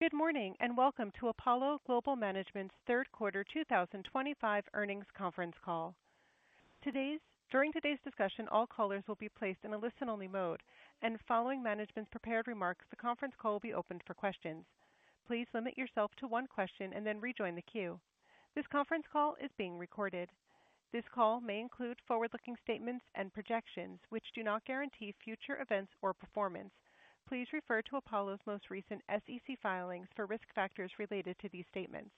Good morning, and welcome to Apollo Global Management's third quarter 2025 earnings conference call. During today's discussion, all callers will be placed in a listen-only mode, and following management's prepared remarks, the conference call will be opened for questions. Please limit yourself to one question and then rejoin the queue. This conference call is being recorded. This call may include forward-looking statements and projections, which do not guarantee future events or performance. Please refer to Apollo's most recent SEC filings for risk factors related to these statements.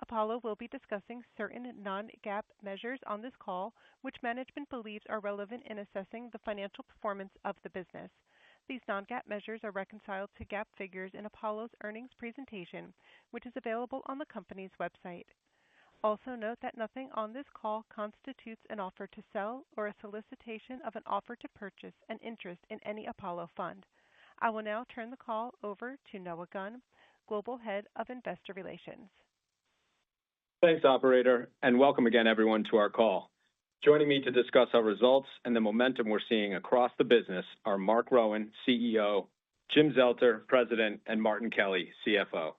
Apollo will be discussing certain non-GAAP measures on this call, which management believes are relevant in assessing the financial performance of the business. These non-GAAP measures are reconciled to GAAP figures in Apollo's earnings presentation, which is available on the company's website. Also note that nothing on this call constitutes an offer to sell or a solicitation of an offer to purchase an interest in any Apollo fund. I will now turn the call over to Noah Gunn, Global Head of Investor Relations. Thanks, Operator, and welcome again, everyone, to our call. Joining me to discuss our results and the momentum we're seeing across the business are Marc Rowan, CEO, Jim Zelter, President, and Martin Kelly, CFO.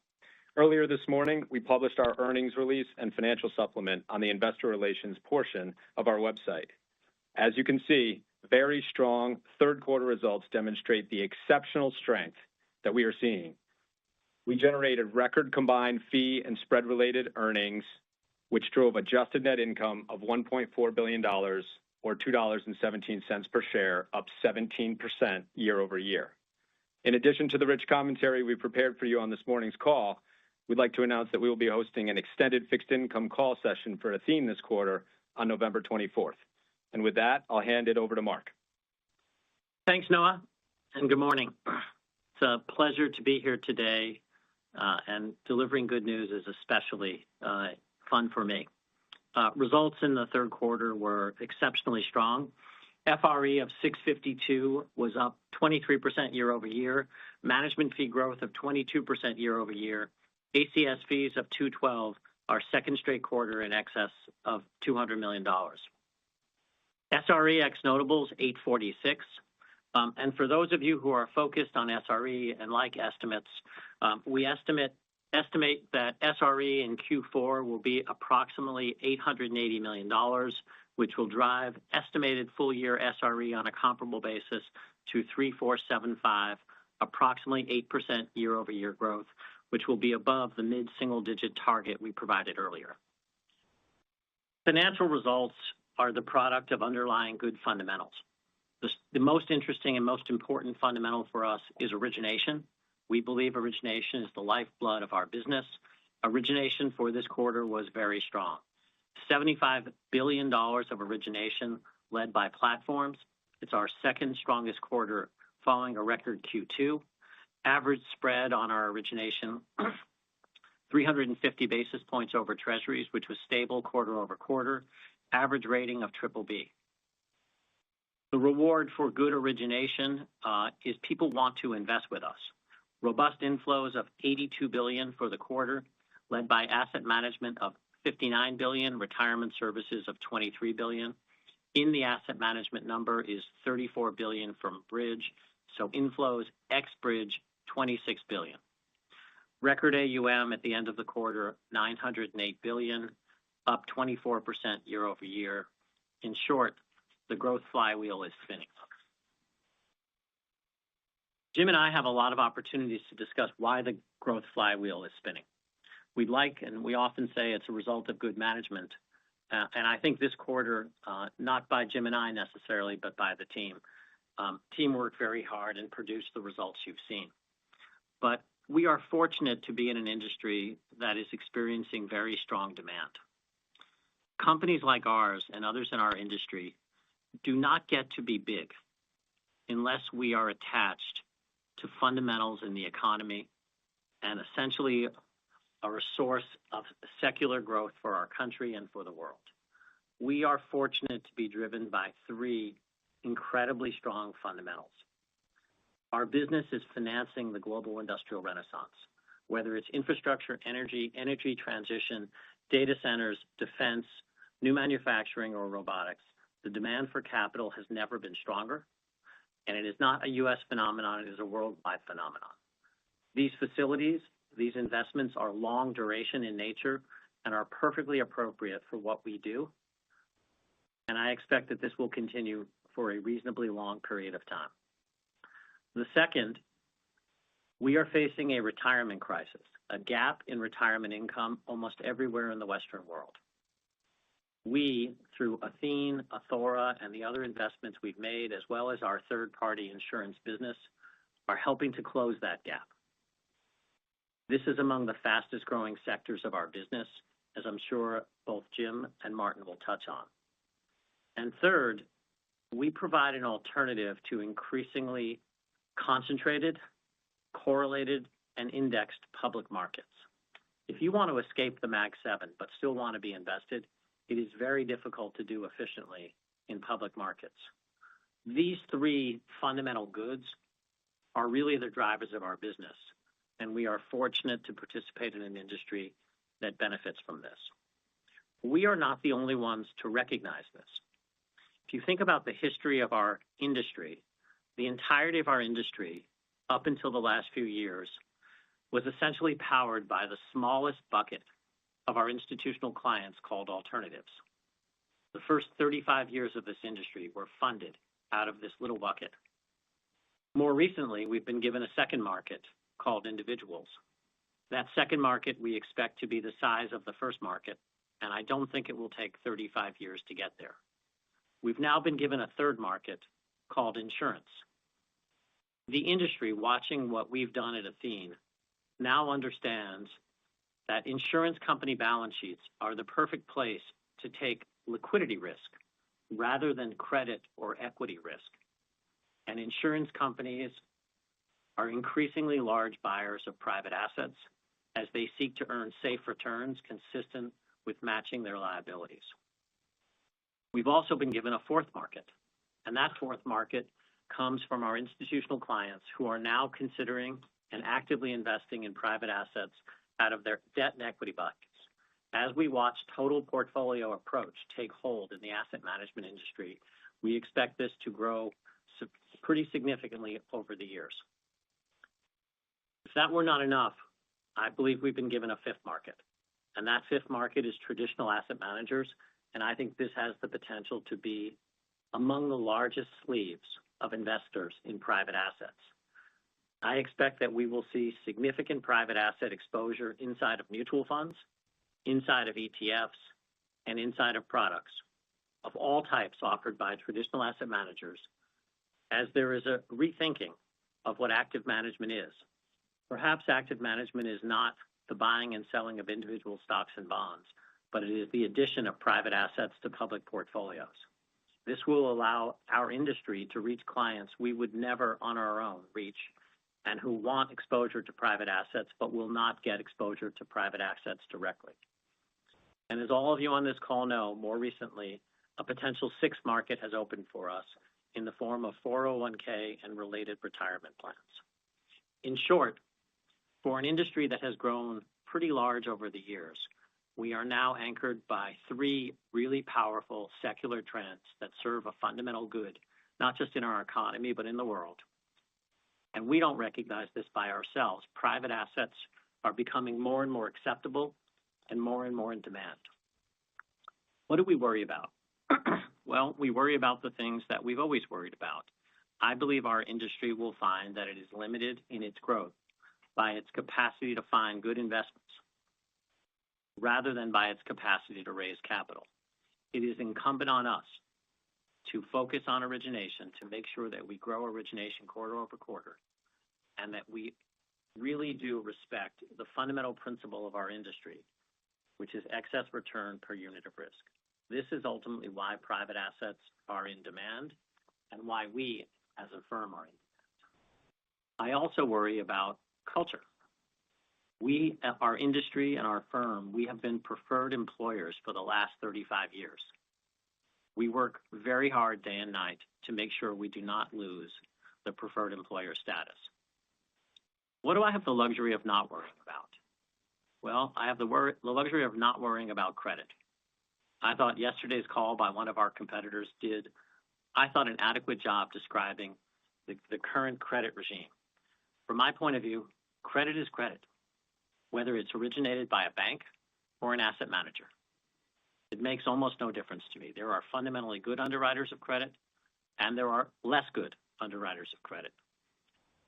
Earlier this morning, we published our earnings release and financial supplement on the investor relations portion of our website. As you can see, very strong third quarter results demonstrate the exceptional strength that we are seeing. We generated record combined fee and spread-related earnings, which drove adjusted net income of $1.4 billion, or $2.17 per share, up 17% year over year. In addition to the rich commentary we prepared for you on this morning's call, we'd like to announce that we will be hosting an extended fixed income call session for Athene this quarter on November 24th. And with that, I'll hand it over to Marc. Thanks, Noah, and good morning. It's a pleasure to be here today, and delivering good news is especially fun for me. Results in the third quarter were exceptionally strong. FRE of $652 was up 23% year over year, management fee growth of 22% year over year, ACS fees of $212, our second straight quarter in excess of $200 million. SRE ex notables, $846. And for those of you who are focused on SRE and like estimates, we estimate that SRE in Q4 will be approximately $880 million, which will drive estimated full-year SRE on a comparable basis to $3,475, approximately 8% year-over-year growth, which will be above the mid-single-digit target we provided earlier. Financial results are the product of underlying good fundamentals. The most interesting and most important fundamental for us is origination. We believe origination is the lifeblood of our business. Origination for this quarter was very strong. $75 billion of origination led by platforms. It's our second strongest quarter following a record Q2. Average spread on our origination, 350 basis points over treasuries, which was stable quarter over quarter. Average rating of BBB. The reward for good origination is people want to invest with us. Robust inflows of $82 billion for the quarter, led by asset management of $59 billion, retirement services of $23 billion. In the asset management number is $34 billion from Bridge, so inflows ex-Bridge, $26 billion. Record AUM at the end of the quarter, $908 billion, up 24% year over year. In short, the growth flywheel is spinning. Jim and I have a lot of opportunities to discuss why the growth flywheel is spinning. We often say it's a result of good management. And I think this quarter, not by Jim and I necessarily, but by the team. Team worked very hard and produced the results you've seen. But we are fortunate to be in an industry that is experiencing very strong demand. Companies like ours and others in our industry do not get to be big unless we are attached to fundamentals in the economy and essentially are a source of secular growth for our country and for the world. We are fortunate to be driven by three incredibly strong fundamentals. Our business is financing the global industrial renaissance, whether it's infrastructure, energy transition, data centers, defense, new manufacturing, or robotics. The demand for capital has never been stronger, and it is not a U.S. phenomenon, it is a worldwide phenomenon. These facilities, these investments are long duration in nature and are perfectly appropriate for what we do. And I expect that this will continue for a reasonably long period of time. The second, we are facing a retirement crisis, a gap in retirement income almost everywhere in the Western world. We, through Athene, Athora, and the other investments we've made, as well as our third-party insurance business, are helping to close that gap. This is among the fastest growing sectors of our business, as I'm sure both Jim and Martin will touch on. And third, we provide an alternative to increasingly concentrated, correlated, and indexed public markets. If you want to escape the Mag 7 but still want to be invested, it is very difficult to do efficiently in public markets. These three fundamental goods are really the drivers of our business, and we are fortunate to participate in an industry that benefits from this. We are not the only ones to recognize this. If you think about the history of our industry, the entirety of our industry up until the last few years was essentially powered by the smallest bucket of our institutional clients called alternatives. The first 35 years of this industry were funded out of this little bucket. More recently, we've been given a second market called individuals. That second market we expect to be the size of the first market, and I don't think it will take 35 years to get there. We've now been given a third market called insurance. The industry, watching what we've done at Athene, now understands that insurance company balance sheets are the perfect place to take liquidity risk rather than credit or equity risk. And insurance companies are increasingly large buyers of private assets as they seek to earn safe returns consistent with matching their liabilities. We've also been given a fourth market, and that fourth market comes from our institutional clients who are now considering and actively investing in private assets out of their debt and equity buckets. As we watch total portfolio approach take hold in the asset management industry, we expect this to grow pretty significantly over the years. If that were not enough, I believe we've been given a fifth market, and that fifth market is traditional asset managers, and I think this has the potential to be among the largest sleeves of investors in private assets. I expect that we will see significant private asset exposure inside of mutual funds, inside of ETFs, and inside of products of all types offered by traditional asset managers, as there is a rethinking of what active management is. Perhaps active management is not the buying and selling of individual stocks and bonds, but it is the addition of private assets to public portfolios. This will allow our industry to reach clients we would never on our own reach, and who want exposure to private assets but will not get exposure to private assets directly. And as all of you on this call know, more recently, a potential sixth market has opened for us in the form of 401k and related retirement plans. In short, for an industry that has grown pretty large over the years, we are now anchored by three really powerful secular trends that serve a fundamental good, not just in our economy, but in the world. And we don't recognize this by ourselves. Private assets are becoming more and more acceptable and more in demand. What do we worry about? Well, we worry about the things that we've always worried about. I believe our industry will find that it is limited in its growth by its capacity to find good investments rather than by its capacity to raise capital. It is incumbent on us to focus on origination, to make sure that we grow origination quarter over quarter, and that we really do respect the fundamental principle of our industry, which is excess return per unit of risk. This is ultimately why private assets are in demand and why we as a firm are in demand. I also worry about culture. We, at our industry and our firm, we have been preferred employers for the last 35 years. We work very hard day and night to make sure we do not lose the preferred employer status. What do I have the luxury of not worrying about? Well, I have the luxury of not worrying about credit. I thought yesterday's call by one of our competitors did, I thought, an adequate job describing the current credit regime. From my point of view, Credit is credit, whether it's originated by a bank or an asset manager. It makes almost no difference to me. There are fundamentally good underwriters of credit, and there are less good underwriters of credit.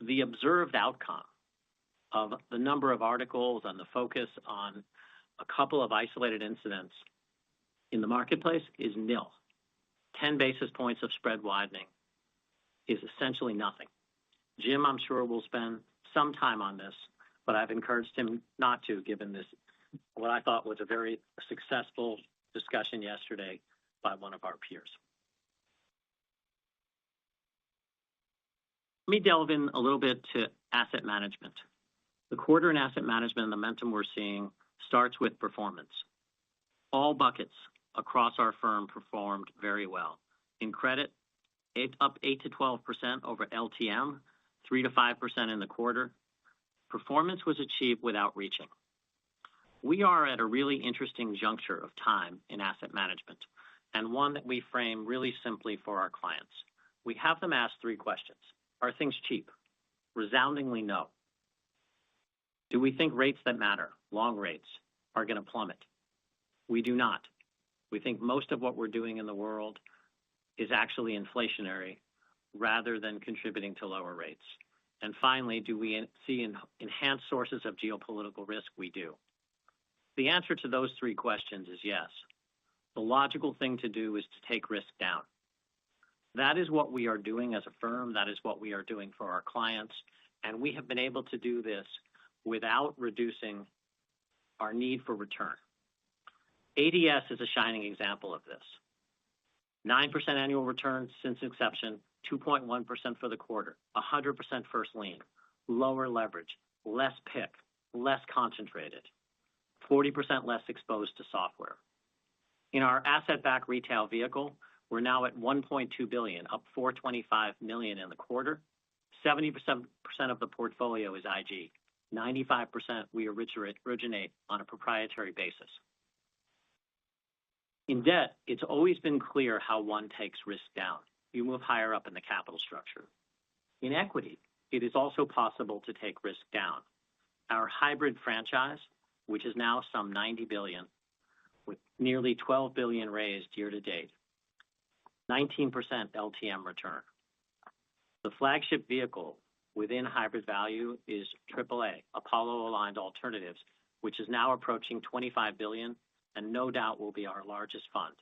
The observed outcome of the number of articles and the focus on a couple of isolated incidents in the marketplace is nil. 10 basis points of spread widening is essentially nothing. Jim, I'm sure, will spend some time on this, but I've encouraged him not to, given this, what I thought was a very successful discussion yesterday by one of our peers. Let me delve in a little bit to asset management. The quarter in asset management and the momentum we're seeing starts with performance. All buckets across our firm performed very well. In credit, up 8 to 12% over LTM, 3 to 5% in the quarter. Performance was achieved without reaching. We are at a really interesting juncture of time in asset management, and one that we frame really simply for our clients. We have them ask 3 questions. Are things cheap? Resoundingly no. Do we think rates that matter, long rates, are going to plummet? We do not. We think most of what we're doing in the world is actually inflationary rather than contributing to lower rates. And finally, do we see enhanced sources of geopolitical risk? We do. The answer to those 3 questions is yes. The logical thing to do is to take risk down. That is what we are doing as a firm. That is what we are doing for our clients. And we have been able to do this without reducing our need for return. ADS is a shining example of this. 9% annual return since inception, 2.1% for the quarter, 100% first lien, lower leverage, less PIK, less concentrated, 40% less exposed to software. In our asset-backed retail vehicle, we're now at $1.2 billion, up $425 million in the quarter. 70% of the portfolio is IG. 95% we originate on a proprietary basis. In debt, it's always been clear how one takes risk down. You move higher up in the capital structure. In equity, it is also possible to take risk down. Our hybrid franchise, which is now some $90 billion, with nearly $12 billion raised year to date, 19% LTM return. The flagship vehicle within hybrid value is AAA, Apollo Aligned Alternatives, which is now approaching $25 billion and no doubt will be our largest fund,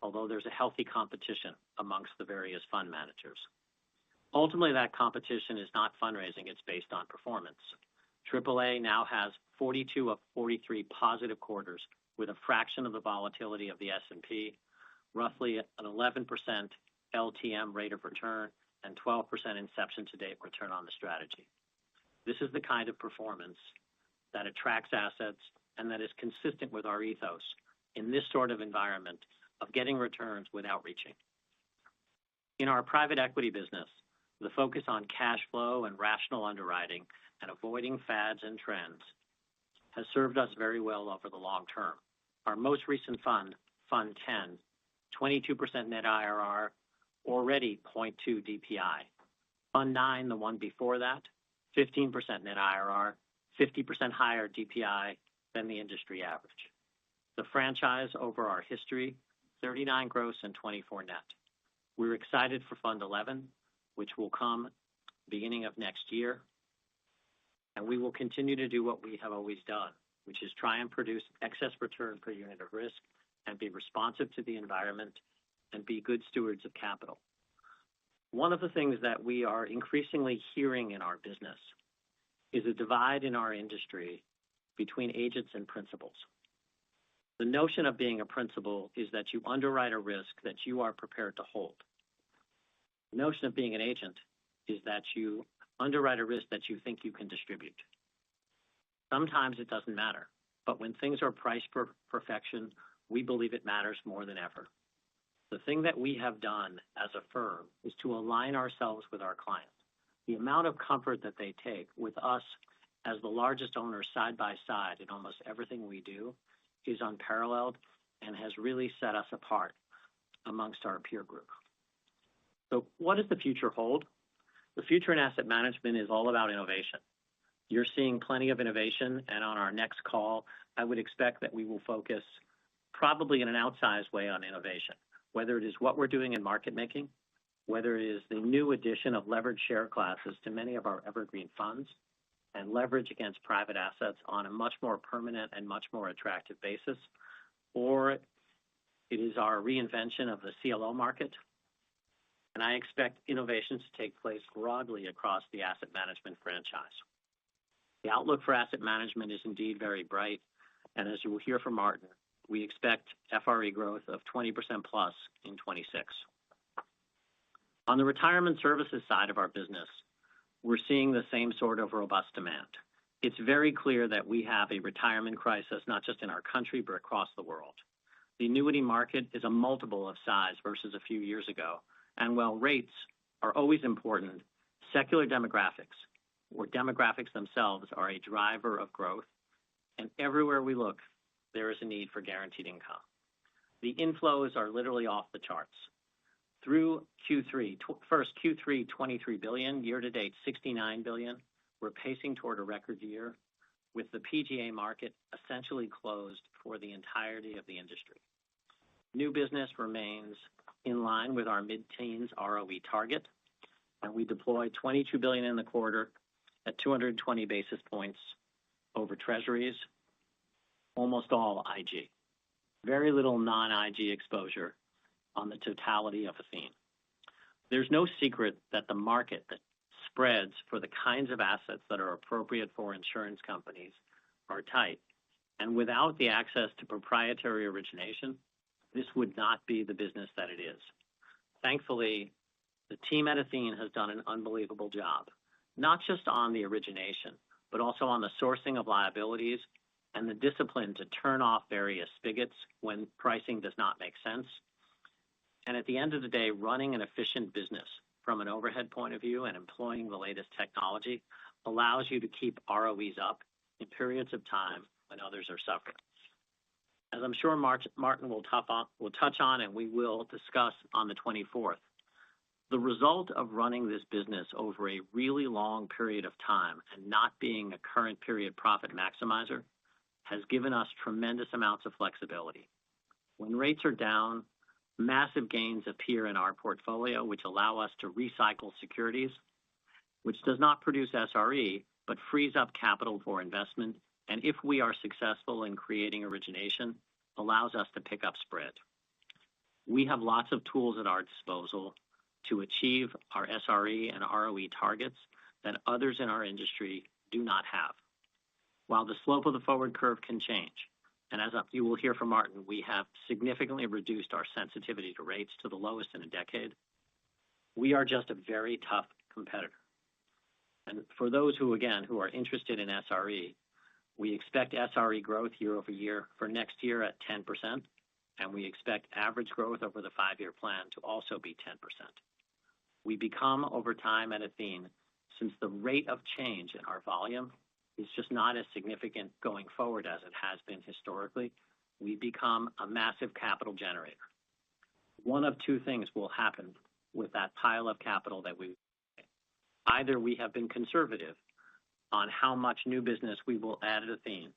although there's a healthy competition amongst the various fund managers. Ultimately, that competition is not fundraising, it's based on performance. AAA now has 42 of 43 positive quarters with a fraction of the volatility of the S&P, roughly an 11% LTM rate of return, and 12% inception to date return on the strategy. This is the kind of performance that attracts assets and that is consistent with our ethos in this sort of environment of getting returns without reaching. In our private equity business, the focus on cash flow and rational underwriting and avoiding fads and trends has served us very well over the long term. Our most recent fund, Fund 10, 22% net IRR, already 0.2 DPI. Fund 9, the one before that, 15% net IRR, 50% higher DPI than the industry average. The franchise over our history, 39 gross and 24 net. We're excited for Fund 11, which will come beginning of next year. And we will continue to do what we have always done, which is try and produce excess return per unit of risk and be responsive to the environment and be good stewards of capital. One of the things that we are increasingly hearing in our business is a divide in our industry between agents and principals. The notion of being a principal is that you underwrite a risk that you are prepared to hold. The notion of being an agent is that you underwrite a risk that you think you can distribute. Sometimes it doesn't matter, but when things are priced for perfection, we believe it matters more than ever. The thing that we have done as a firm is to align ourselves with our clients. The amount of comfort that they take with us as the largest owner side by side in almost everything we do is unparalleled and has really set us apart amongst our peer group. So what does the future hold? The future in asset management is all about innovation. You're seeing plenty of innovation, and on our next call, I would expect that we will focus probably in an outsized way on innovation, whether it is what we're doing in market making, whether it is the new addition of leveraged share classes to many of our evergreen funds, and leverage against private assets on a much more permanent and much more attractive basis, or it is our reinvention of the CLO market. And I expect innovations to take place broadly across the asset management franchise. The outlook for asset management is indeed very bright, and as you will hear from Martin, we expect FRE growth of 20% plus in 26. On the retirement services side of our business, we're seeing the same sort of robust demand. It's very clear that we have a retirement crisis, not just in our country, but across the world. The annuity market is a multiple of size versus a few years ago. And while rates are always important, secular demographics, or demographics themselves, are a driver of growth. And everywhere we look, there is a need for guaranteed income. The inflows are literally off the charts. Through Q3, Q3, $23 billion, year-to-date, $69 billion. We're pacing toward a record year with the PGA market essentially closed for the entirety of the industry. New business remains in line with our mid-teens ROE target, and we deployed $22 billion in the quarter at 220 basis points over treasuries, almost all IG. Very little non-IG exposure on the totality of Athene. There's no secret that the market that spreads for the kinds of assets that are appropriate for insurance companies are tight. And without the access to proprietary origination, this would not be the business that it is. Thankfully, the team at Athene has done an unbelievable job, not just on the origination, but also on the sourcing of liabilities and the discipline to turn off various spigots when pricing does not make sense. And at the end of the day, running an efficient business from an overhead point of view and employing the latest technology allows you to keep ROEs up in periods of time when others are suffering. As I'm sure Martin will touch on and we will discuss on the 24th, the result of running this business over a really long period of time and not being a current period profit maximizer has given us tremendous amounts of flexibility. When rates are down, massive gains appear in our portfolio, which allow us to recycle securities, which does not produce SRE, but frees up capital for investment, and if we are successful in creating origination, allows us to pick up spread. We have lots of tools at our disposal to achieve our SRE and ROE targets that others in our industry do not have. While the slope of the forward curve can change, and as you will hear from Martin, we have significantly reduced our sensitivity to rates to the lowest in a decade. We are just a very tough competitor. And for those who are interested in SRE, we expect SRE growth year over year for next year at 10%, and we expect average growth over the 5-year plan to also be 10%. We become, over time at Athene, since the rate of change in our volume is just not as significant going forward as it has been historically, we become a massive capital generator. One of two things will happen with that pile of capital that we either we have been conservative on how much new business we will add at Athene,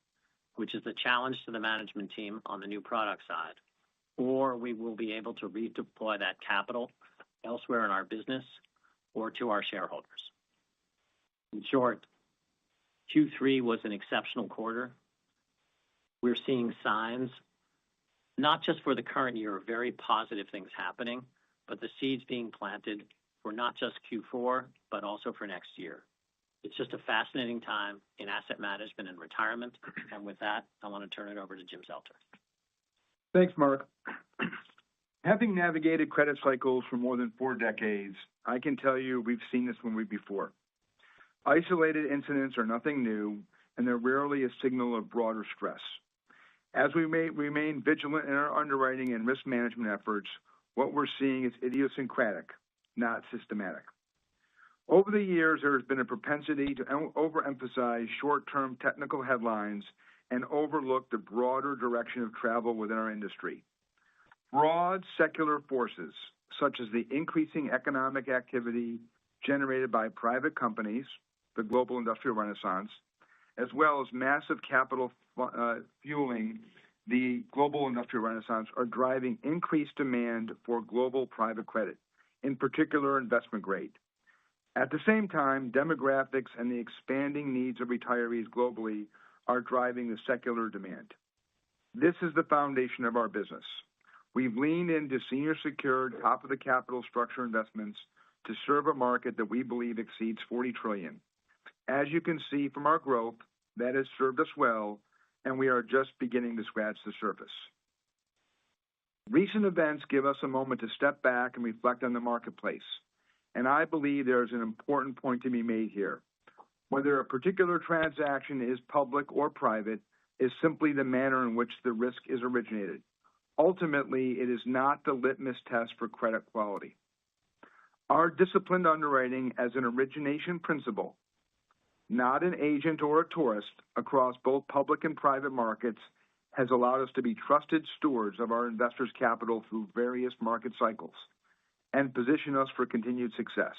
which is the challenge to the management team on the new product side, or we will be able to redeploy that capital elsewhere in our business or to our shareholders. In short, Q3 was an exceptional quarter. We're seeing signs, not just for the current year, of very positive things happening, but the seeds being planted for not just Q4, but also for next year. It's just a fascinating time in asset management and retirement. And with that, I want to turn it over to Jim Zelter. Thanks, Mark. Having navigated credit cycles for more than 4 decades, I can tell you we've seen this one week before. Isolated incidents are nothing new, and they're rarely a signal of broader stress. As we remain vigilant in our underwriting and risk management efforts, what we're seeing is idiosyncratic, not systematic. Over the years, there has been a propensity to overemphasize short-term technical headlines and overlook the broader direction of travel within our industry. Broad secular forces, such as the increasing economic activity generated by private companies, the global industrial renaissance, as well as massive capital fueling the global industrial renaissance, are driving increased demand for global private credit, in particular investment grade. At the same time, demographics and the expanding needs of retirees globally are driving the secular demand. This is the foundation of our business. We've leaned into senior secured, top of the capital structure investments to serve a market that we believe exceeds $40 trillion. As you can see from our growth, that has served us well, and we are just beginning to scratch the surface. Recent events give us a moment to step back and reflect on the marketplace, and I believe there is an important point to be made here. Whether a particular transaction is public or private is simply the manner in which the risk is originated. Ultimately, it is not the litmus test for credit quality. Our disciplined underwriting as an origination principle, not an agent or a tourist, across both public and private markets has allowed us to be trusted stewards of our investors' capital through various market cycles and position us for continued success.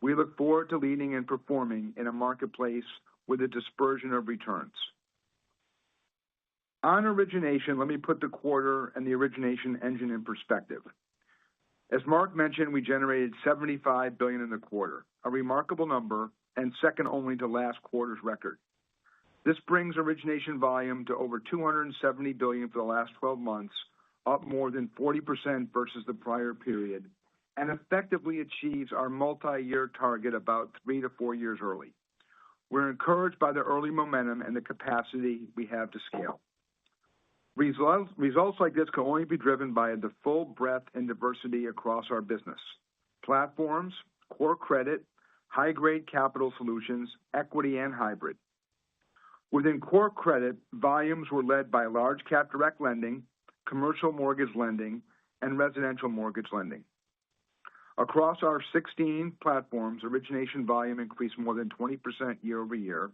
We look forward to leading and performing in a marketplace with a dispersion of returns. On origination, let me put the quarter and the origination engine in perspective. As Mark mentioned, we generated $75 billion in the quarter, a remarkable number and second only to last quarter's record. This brings origination volume to over $270 billion for the last 12 months, up more than 40% versus the prior period, and effectively achieves our multi-year target about 3 to 4 years early. We're encouraged by the early momentum and the capacity we have to scale. Results like this can only be driven by the full breadth and diversity across our business: platforms, core credit, high-grade capital solutions, equity, and hybrid. Within core credit, volumes were led by large cap direct lending, commercial mortgage lending, and residential mortgage lending. Across our 16 platforms, origination volume increased more than 20% year over year,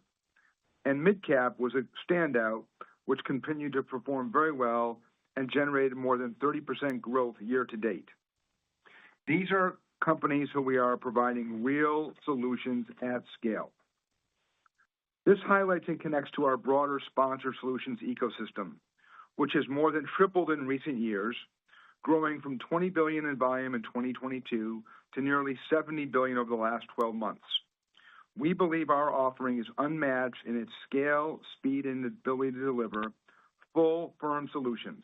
and mid-cap was a standout, which continued to perform very well and generated more than 30% growth year to date. These are companies who we are providing real solutions at scale. This highlights and connects to our broader sponsor solutions ecosystem, which has more than tripled in recent years, growing from $20 billion in volume in 2022 to nearly $70 billion over the last 12 months. We believe our offering is unmatched in its scale, speed, and ability to deliver full firm solutions,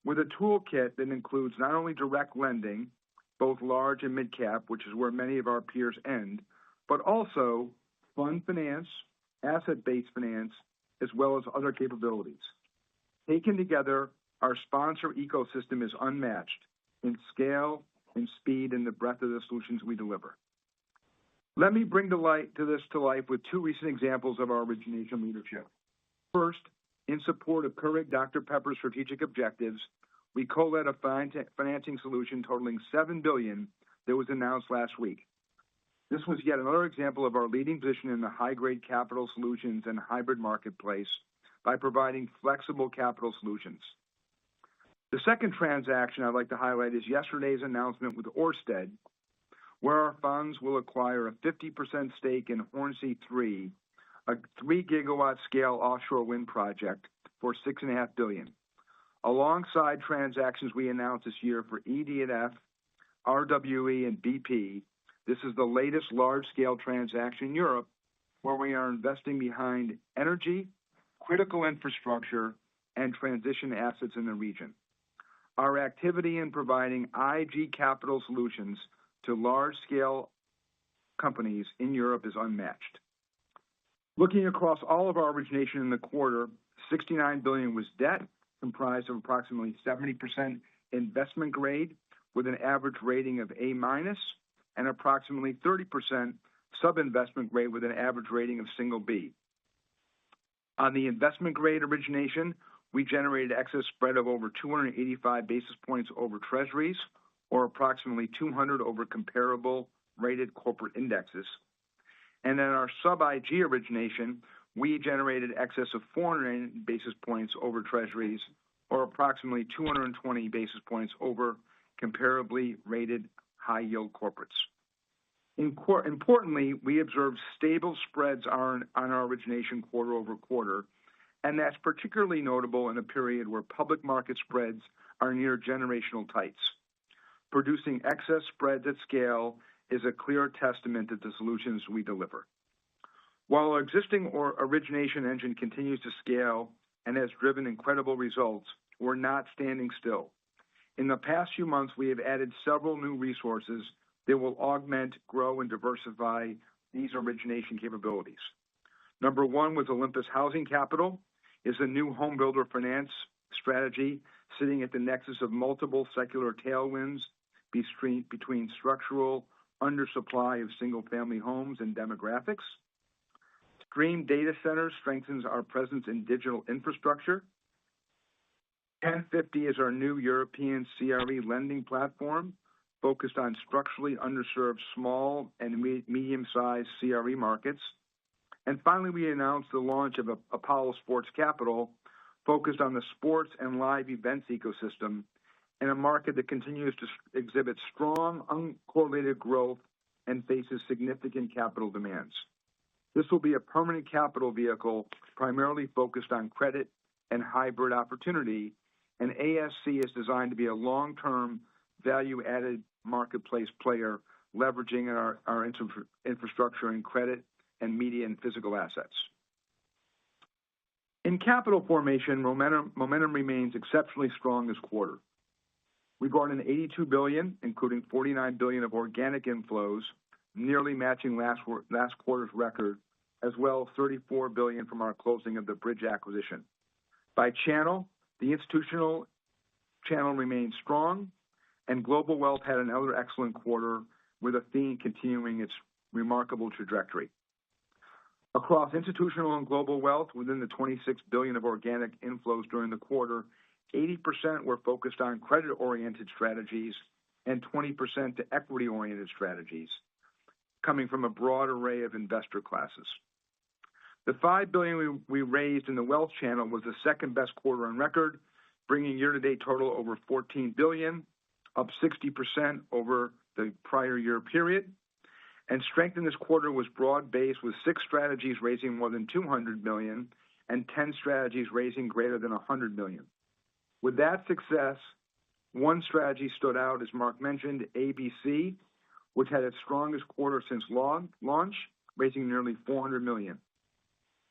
with a toolkit that includes not only direct lending, both large and mid-cap, which is where many of our peers end, but also fund finance, asset-based finance, as well as other capabilities. Taken together, our sponsor ecosystem is unmatched in scale, in speed, and the breadth of the solutions we deliver. Let me bring this to life with two recent examples of our origination leadership. First, in support of Keurig Dr. Pepper's strategic objectives, we co-led a financing solution totaling $7 billion that was announced last week. This was yet another example of our leading position in the high-grade capital solutions and hybrid marketplace by providing flexible capital solutions. The second transaction I'd like to highlight is yesterday's announcement with Ørsted, where our funds will acquire a 50% stake in Hornsea 3, a 3-gigawatt scale offshore wind project for $6.5 billion. Alongside transactions we announced this year for ED&F, RWE, and BP, this is the latest large-scale transaction in Europe where we are investing behind energy, critical infrastructure, and transition assets in the region. Our activity in providing IG capital solutions to large-scale companies in Europe is unmatched. Looking across all of our origination in the quarter, $69 billion was debt, comprised of approximately 70% investment grade with an average rating of A-, and approximately 30% sub-investment grade with an average rating of single B. On the investment grade origination, we generated excess spread of over 285 basis points over treasuries, or approximately 200 over comparable rated corporate indexes. And in our sub-IG origination, we generated excess of 400 basis points over treasuries, or approximately 220 basis points over comparably rated high-yield corporates. Importantly, we observed stable spreads on our origination quarter over quarter, and that's particularly notable in a period where public market spreads are near generational tights. Producing excess spreads at scale is a clear testament to the solutions we deliver. While our existing origination engine continues to scale and has driven incredible results, we're not standing still. In the past few months, we have added several new resources that will augment, grow, and diversify these origination capabilities. Number one with Olympus Housing Capital is a new home builder finance strategy sitting at the nexus of multiple secular tailwinds between structural undersupply of single-family homes and demographics. Stream Data Centers strengthens our presence in digital infrastructure. 1050 is our new European CRE lending platform focused on structurally underserved small and medium-sized CRE markets. And finally, we announced the launch of Apollo Sports Capital focused on the sports and live events ecosystem in a market that continues to exhibit strong, uncorrelated growth and faces significant capital demands. This will be a permanent capital vehicle primarily focused on credit and hybrid opportunity, and ASC is designed to be a long-term value-added marketplace player leveraging our infrastructure in credit and media and physical assets. In capital formation, momentum remains exceptionally strong this quarter. We brought in $82 billion, including $49 billion of organic inflows, nearly matching last quarter's record, as well as $34 billion from our closing of the Bridge acquisition. By channel, the institutional channel remains strong, and Global Wealth had another excellent quarter with Athene continuing its remarkable trajectory. Across institutional and Global Wealth, within the $26 billion of organic inflows during the quarter, 80% were focused on credit-oriented strategies and 20% to equity-oriented strategies, coming from a broad array of investor classes. The $5 billion we raised in the wealth channel was the second best quarter on record, bringing year-to-date total over $14 billion, up 60% over the prior year period. And strength in this quarter was broad-based with 6 strategies raising more than $200 million and 10 strategies raising greater than $100 million. With that success, one strategy stood out, as Mark mentioned, ABC, which had its strongest quarter since launch, raising nearly $400 million.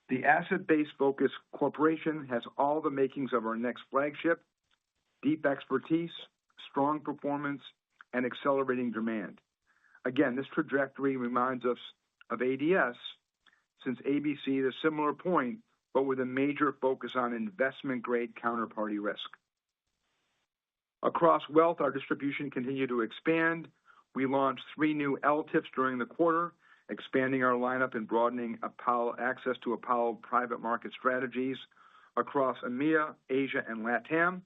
The asset-based focused corporation has all the makings of our next flagship: deep expertise, strong performance, and accelerating demand. Again, this trajectory reminds us of ADS, since ABC is a similar point, but with a major focus on investment-grade counterparty risk. Across wealth, our distribution continued to expand. We launched 3 new LTIFs during the quarter, expanding our lineup and broadening access to Apollo private market strategies across EMEA, Asia, and LATAM.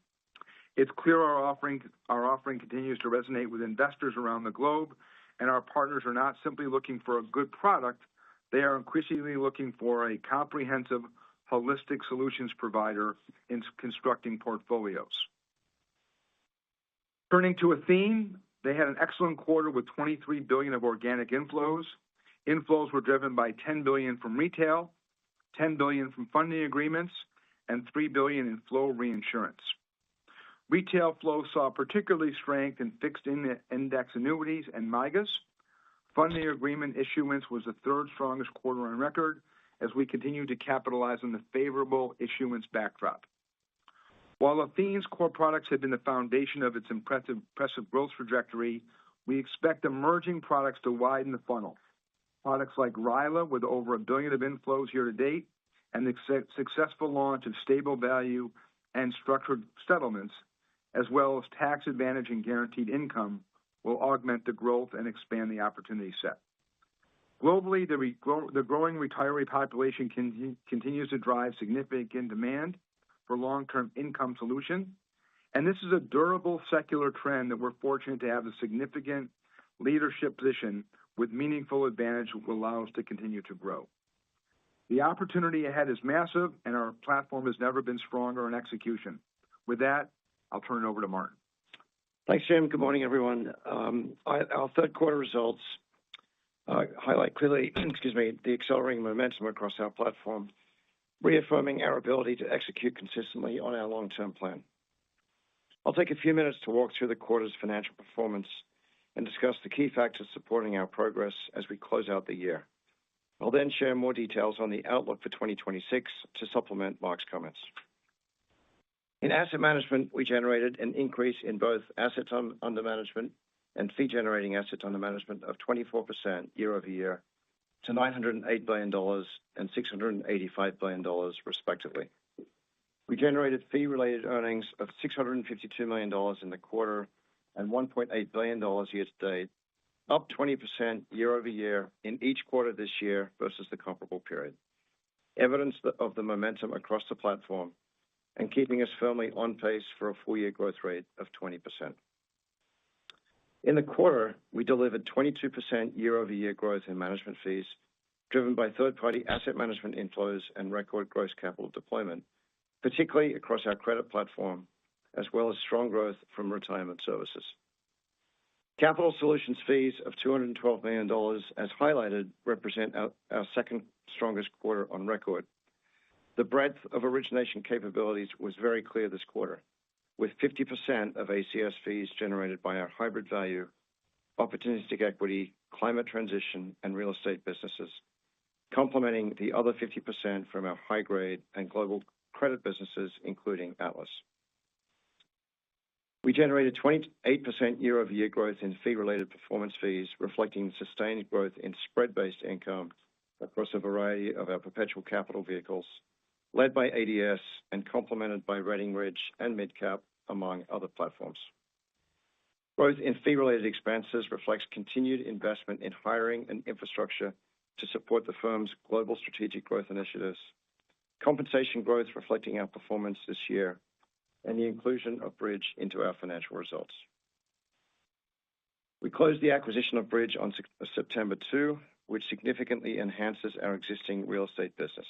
It's clear our offering continues to resonate with investors around the globe, and our partners are not simply looking for a good product, they are increasingly looking for a comprehensive, holistic solutions provider in constructing portfolios. Turning to Athene, they had an excellent quarter with $23 billion of organic inflows. Inflows were driven by $10 billion from retail, $10 billion from funding agreements, and $3 billion in flow reinsurance. Retail flow saw particularly strength in fixed index annuities and MYGAs. Funding agreement issuance was the 3rd strongest quarter on record as we continue to capitalize on the favorable issuance backdrop. While Athene's core products have been the foundation of its impressive growth trajectory, we expect emerging products to widen the funnel. Products like RILA, with over $1 billion of inflows year to date, and the successful launch of stable value and structured settlements, as well as tax advantage and guaranteed income, will augment the growth and expand the opportunity set. Globally, the growing retiree population continues to drive significant demand for long-term income solution, and this is a durable secular trend that we're fortunate to have a significant leadership position with meaningful advantage that will allow us to continue to grow. The opportunity ahead is massive, and our platform has never been stronger in execution. With that, I'll turn it over to Martin. Thanks, Jim. Good morning, everyone. Our third quarter results highlight clearly, the accelerating momentum across our platform, reaffirming our ability to execute consistently on our long-term plan. I'll take a few minutes to walk through the quarter's financial performance and discuss the key factors supporting our progress as we close out the year. I'll then share more details on the outlook for 2026 to supplement Mark's comments. In asset management, we generated an increase in both assets under management and fee-generating assets under management of 24% year-over-year to $908 billion and $685 billion, respectively. We generated fee-related earnings of $652 million in the quarter and $1.8 billion year-to-date, up 20% year-over-year in each quarter this year versus the comparable period. Evidence of the momentum across the platform and keeping us firmly on pace for a full-year growth rate of 20%. In the quarter, we delivered 22% year-over-year growth in management fees, driven by third-party asset management inflows and record gross capital deployment, particularly across our credit platform, as well as strong growth from retirement services. Capital Solutions fees of $212 million, as highlighted, represent our second strongest quarter on record. The breadth of origination capabilities was very clear this quarter, with 50% of ACS fees generated by our hybrid value, opportunistic equity, climate transition, and real estate businesses, complementing the other 50% from our high-grade and global credit businesses, including Atlas. We generated 28% year-over-year growth in fee-related performance fees, reflecting sustained growth in spread-based income across a variety of our perpetual capital vehicles, led by ADS and complemented by Redding Ridge and MidCap, among other platforms. Growth in fee-related expenses reflects continued investment in hiring and infrastructure to support the firm's global strategic growth initiatives, compensation growth reflecting our performance this year, and the inclusion of Bridge into our financial results. We closed the acquisition of Bridge on September 2, which significantly enhances our existing real estate business,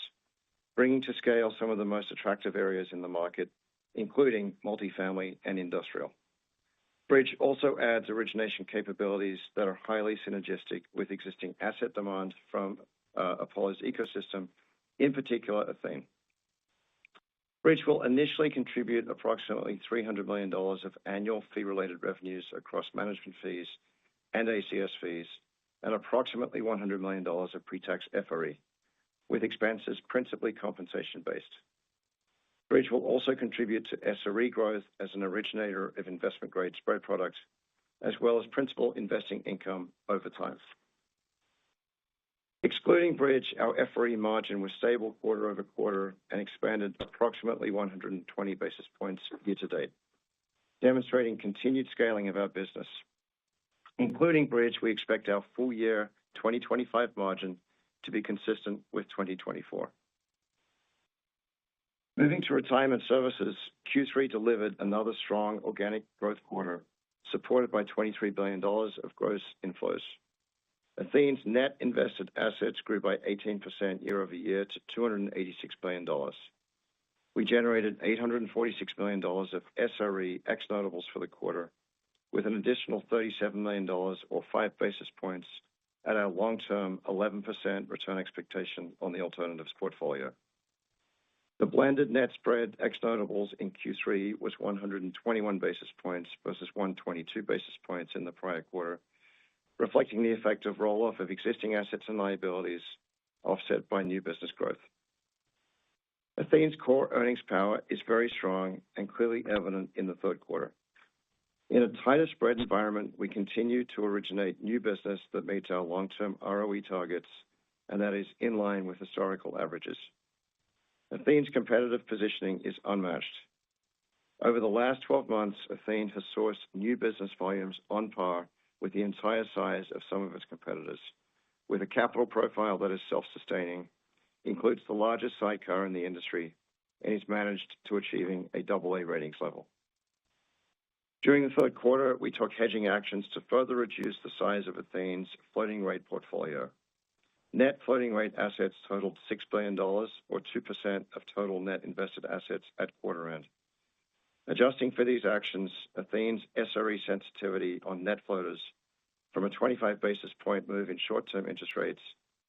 bringing to scale some of the most attractive areas in the market, including multifamily and industrial. Bridge also adds origination capabilities that are highly synergistic with existing asset demand from Apollo's ecosystem, in particular Athene. Bridge will initially contribute approximately $300 million of annual fee-related revenues across management fees and ACS fees, and approximately $100 million of pre-tax FRE, with expenses principally compensation-based. Bridge will also contribute to SRE growth as an originator of investment-grade spread products, as well as principal investing income over time. Excluding Bridge, our FRE margin was stable quarter over quarter and expanded approximately 120 basis points year-to-date, demonstrating continued scaling of our business. Including Bridge, we expect our full-year 2025 margin to be consistent with 2024. Moving to retirement services, Q3 delivered another strong organic growth quarter, supported by $23 billion of gross inflows. Athene's net invested assets grew by 18% year-over-year to $286 billion. We generated $846 million of SRE ex-notables for the quarter, with an additional $37 million or 5 basis points at our long-term 11% return expectation on the alternatives portfolio. The blended net spread ex-notables in Q3 was 121 basis points versus 122 basis points in the prior quarter, reflecting the effect of roll-off of existing assets and liabilities offset by new business growth. Athene's core earnings power is very strong and clearly evident in the third quarter. In a tighter spread environment, we continue to originate new business that meets our long-term ROE targets, and that is in line with historical averages. Athene's competitive positioning is unmatched. Over the last 12 months, Athene has sourced new business volumes on par with the entire size of some of its competitors, with a capital profile that is self-sustaining, includes the largest sidecar in the industry, and is managed to achieving a AA ratings level. During the third quarter, we took hedging actions to further reduce the size of Athene's floating rate portfolio. Net floating rate assets totaled $6 billion, or 2% of total net invested assets at quarter end. Adjusting for these actions, Athene's SRE sensitivity on net floaters from a 25 basis point move in short-term interest rates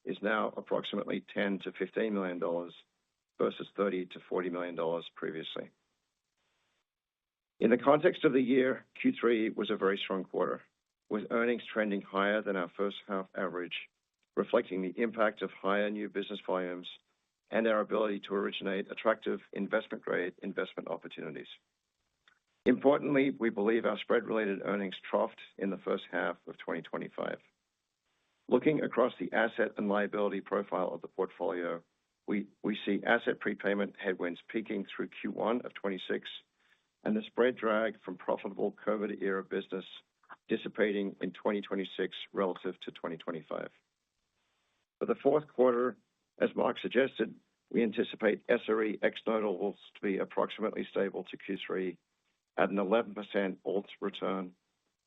is now approximately $10 to $15 million versus $30 to $40 million previously. In the context of the year, Q3 was a very strong quarter, with earnings trending higher than our first half average, reflecting the impact of higher new business volumes and our ability to originate attractive investment-grade investment opportunities. Importantly, we believe our spread-related earnings troughed in the first half of 2025. Looking across the asset and liability profile of the portfolio, we see asset prepayment headwinds peaking through Q1 of 26 and the spread drag from profitable COVID-era business dissipating in 2026 relative to 2025. For the fourth quarter, as Mark suggested, we anticipate SRE ex-notables to be approximately stable to Q3 at an 11% alt return,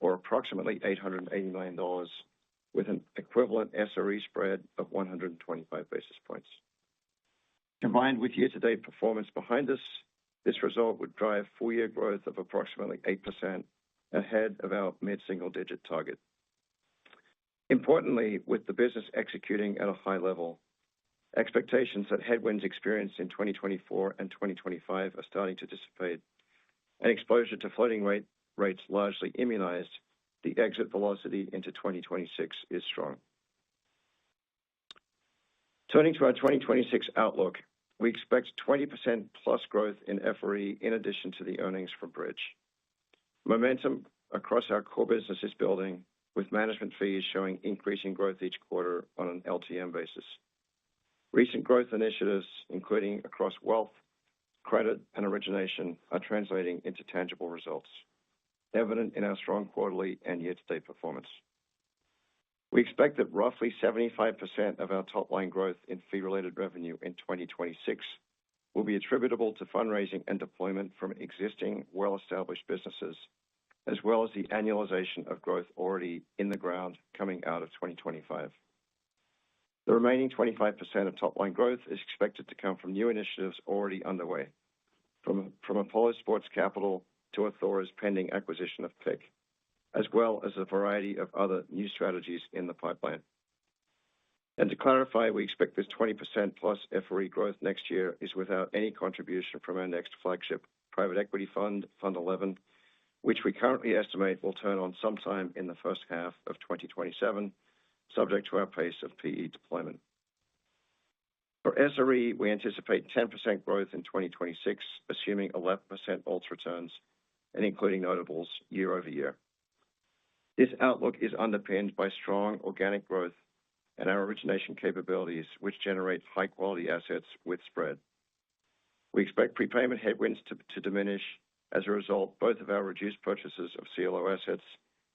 or approximately $880 million, with an equivalent SRE spread of 125 basis points. Combined with year-to-date performance behind us, this result would drive full-year growth of approximately 8% ahead of our mid-single-digit target. Importantly, with the business executing at a high level, expectations that headwinds experienced in 2024 and 2025 are starting to dissipate, and exposure to floating rates largely immunized, the exit velocity into 2026 is strong. Turning to our 2026 outlook, we expect 20% plus growth in FRE in addition to the earnings from Bridge. Momentum across our core business is building, with management fees showing increasing growth each quarter on an LTM basis. Recent growth initiatives, including across wealth, credit, and origination, are translating into tangible results, evident in our strong quarterly and year-to-date performance. We expect that roughly 75% of our top-line growth in fee-related revenue in 2026 will be attributable to fundraising and deployment from existing well-established businesses, as well as the annualization of growth already in the ground coming out of 2025. The remaining 25% of top-line growth is expected to come from new initiatives already underway, from Apollo Sports Capital to Athora's pending acquisition of PIC, as well as a variety of other new strategies in the pipeline. And to clarify, we expect this 20% plus FRE growth next year is without any contribution from our next flagship private equity fund, Fund 11, which we currently estimate will turn on sometime in the first half of 2027, subject to our pace of PE deployment. For SRE, we anticipate 10% growth in 2026, assuming 11% alts returns and including notables year over year. This outlook is underpinned by strong organic growth and our origination capabilities, which generate high-quality assets with spread. We expect prepayment headwinds to diminish as a result both of our reduced purchases of CLO assets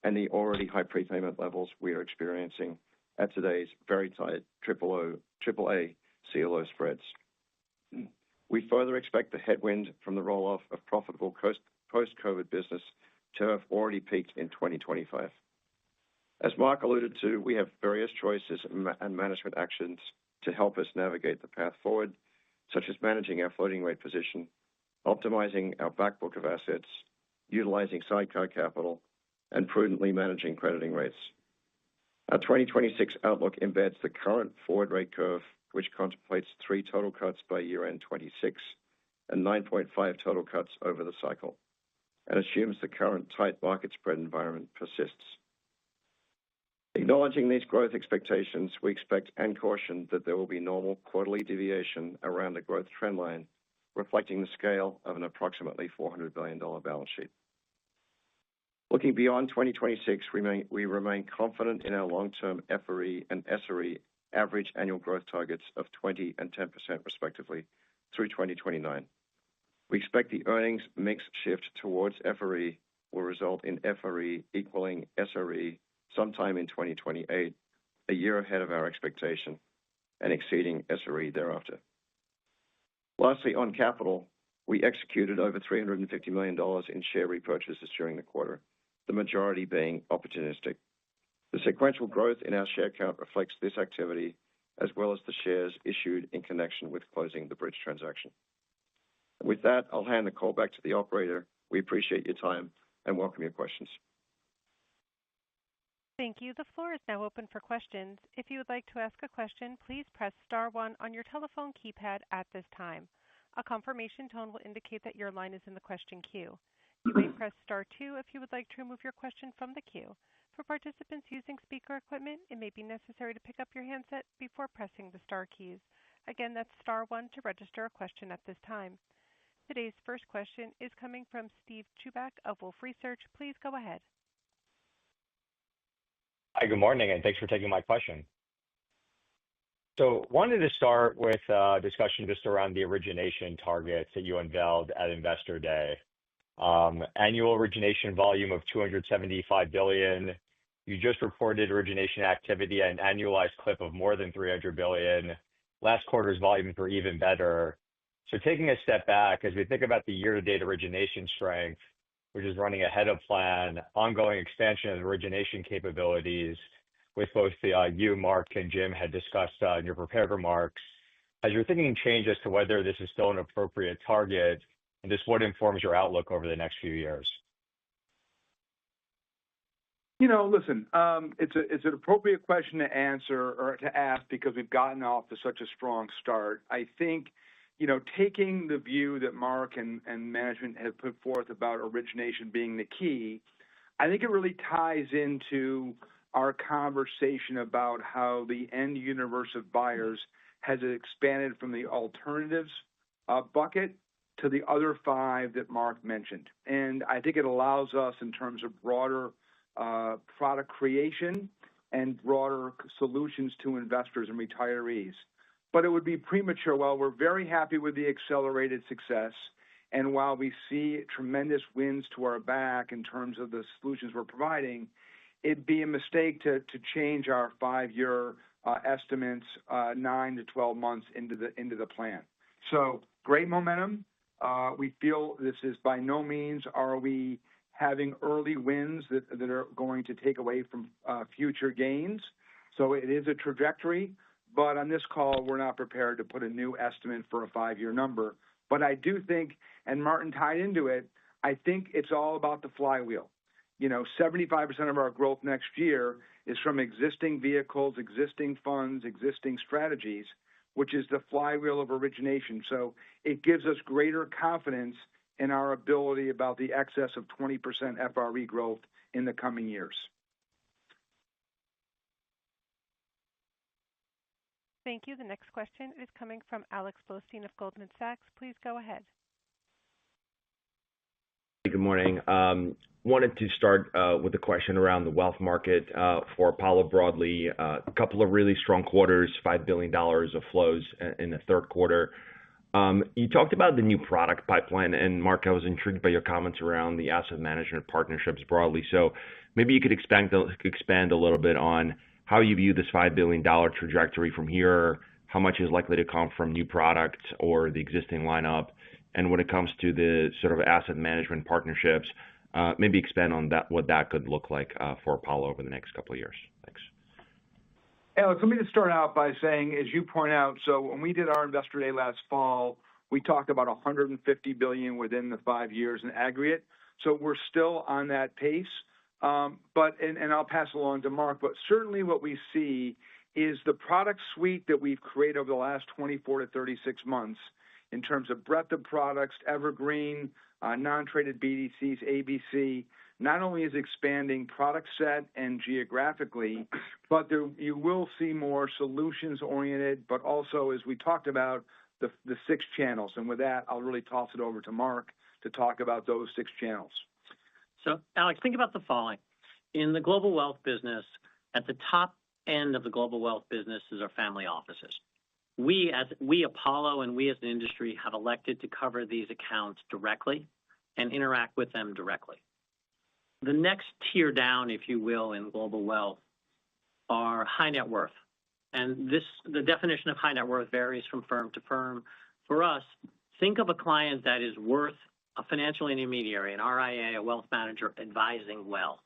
and the already high prepayment levels we are experiencing at today's very tight AAA CLO spreads. We further expect the headwind from the roll-off of profitable post-COVID business to have already peaked in 2025. As Mark alluded to, we have various choices and management actions to help us navigate the path forward, such as managing our floating rate position, optimizing our backbook of assets, utilizing sidecar capital, and prudently managing crediting rates. Our 2026 outlook embeds the current forward rate curve, which contemplates 3 total cuts by year-end 26 and 9.5 total cuts over the cycle, and assumes the current tight market spread environment persists. Acknowledging these growth expectations, we expect and caution that there will be normal quarterly deviation around the growth trend line, reflecting the scale of an approximately $400 billion balance sheet. Looking beyond 2026, we remain confident in our long-term FRE and SRE average annual growth targets of 20% and 10% respectively through 2029. We expect the earnings mix shift towards FRE will result in FRE equaling SRE sometime in 2028, a year ahead of our expectation, and exceeding SRE thereafter. Lastly, on capital, we executed over $350 million in share repurchases during the quarter, the majority being opportunistic. The sequential growth in our share count reflects this activity, as well as the shares issued in connection with closing the Bridge transaction. With that, I'll hand the call back to the operator. We appreciate your time and welcome your questions. Thank you. The floor is now open for questions. If you would like to ask a question, please press star one on your telephone keypad at this time. A confirmation tone will indicate that your line is in the question queue. You may press star two if you would like to remove your question from the queue. For participants using speaker equipment, it may be necessary to pick up your handset before pressing the star keys. Again, that's star one to register a question at this time. Today's first question is coming from Steve Chubak of Wolfe Research. Please go ahead. Hi, good morning, and thanks for taking my question. So wanted to start with a discussion just around the origination targets that you unveiled at Investor Day. Annual origination volume of $275 billion. You just reported origination activity at an annualized clip of more than $300 billion. Last quarter's volumes were even better. So taking a step back, as we think about the year-to-date origination strength, which is running ahead of plan, ongoing expansion of origination capabilities, with both you, Mark, and Jim had discussed in your prepared remarks, has your thinking changed as to whether this is still an appropriate target, and just what informs your outlook over the next few years? Listen, it's an appropriate question to answer or to ask because we've gotten off to such a strong start. I think, taking the view that Mark and management have put forth about origination being the key, I think it really ties into our conversation about how the end universe of buyers has expanded from the alternatives bucket to the other five that Mark mentioned. And I think it allows us in terms of broader product creation and broader solutions to investors and retirees. But it would be premature. While we're very happy with the accelerated success, and while we see tremendous wins to our back in terms of the solutions we're providing, it'd be a mistake to change our 5-year estimates 9 to 12 months into the plan. So great momentum. We feel this is by no means are we having early wins that are going to take away from future gains. So it is a trajectory, but on this call, we're not prepared to put a new estimate for a 5-year number. But I do think, and Martin tied into it, I think it's all about the flywheel. 75% of our growth next year is from existing vehicles, existing funds, existing strategies, which is the flywheel of origination. So it gives us greater confidence in our ability about the excess of 20% FRE growth in the coming years. Thank you. The next question is coming from Alex Blostein of Goldman Sachs. Please go ahead. Good morning. Wanted to start with a question around the wealth market for Apollo broadly. A couple of really strong quarters, $5 billion of flows in the third quarter. You talked about the new product pipeline, and Mark, I was intrigued by your comments around the asset management partnerships broadly. So maybe you could expand a little bit on how you view this $5 billion trajectory from here, how much is likely to come from new products or the existing lineup, and when it comes to the sort of asset management partnerships, maybe expand on that, what that could look like for Apollo over the next couple of years. Thanks. Alex, let me just start out by saying, as you point out, so when we did our Investor Day last fall, we talked about $150 billion within the 5 years in aggregate. So we're still on that pace. But I'll pass along to Mark, but certainly what we see is the product suite that we've created over the last 24 to 36 months in terms of breadth of products, evergreen, non-traded BDCs, ABC, not only is expanding product set and geographically, but you will see more solutions-oriented, but also, as we talked about, the 6 channels. And with that, I'll really toss it over to Mark to talk about those 6 channels. So, Alex, think about the following. In the global wealth business, at the top end of the global wealth business is our family offices. We Apollo and we as an industry have elected to cover these accounts directly and interact with them directly. The next tier down, if you will, in global wealth are high net worth. And the definition of high net worth varies from firm to firm. For us, think of a client that is worth a financial intermediary, an RIA, a wealth manager advising well.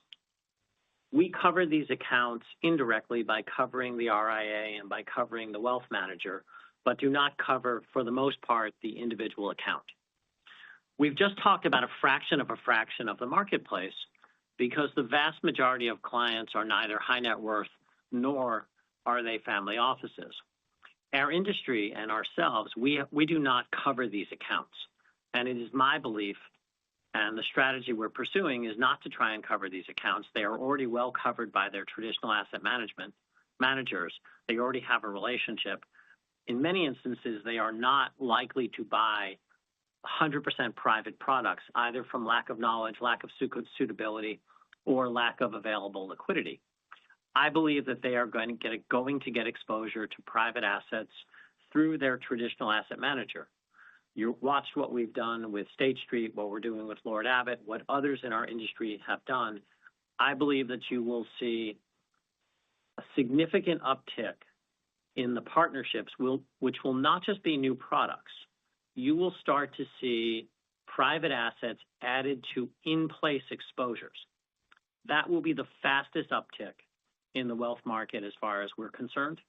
We cover these accounts indirectly by covering the RIA and by covering the wealth manager, but do not cover, for the most part, the individual account. We've just talked about a fraction of the marketplace, because the vast majority of clients are neither high net worth nor are they family offices. Our industry and ourselves, we do not cover these accounts. And it is my belief, and the strategy we're pursuing is not to try and cover these accounts. They are already well covered by their traditional asset management managers. They already have a relationship. In many instances, they are not likely to buy 100% private products, either from lack of knowledge, lack of suitability, or lack of available liquidity. I believe that they are going to get exposure to private assets through their traditional asset manager. You watched what we've done with State Street, what we're doing with Lord Abbett, what others in our industry have done. I believe that you will see a significant uptick in the partnerships, which will not just be new products. You will start to see private assets added to in-place exposures. That will be the fastest uptick in the wealth market as far as we're concerned.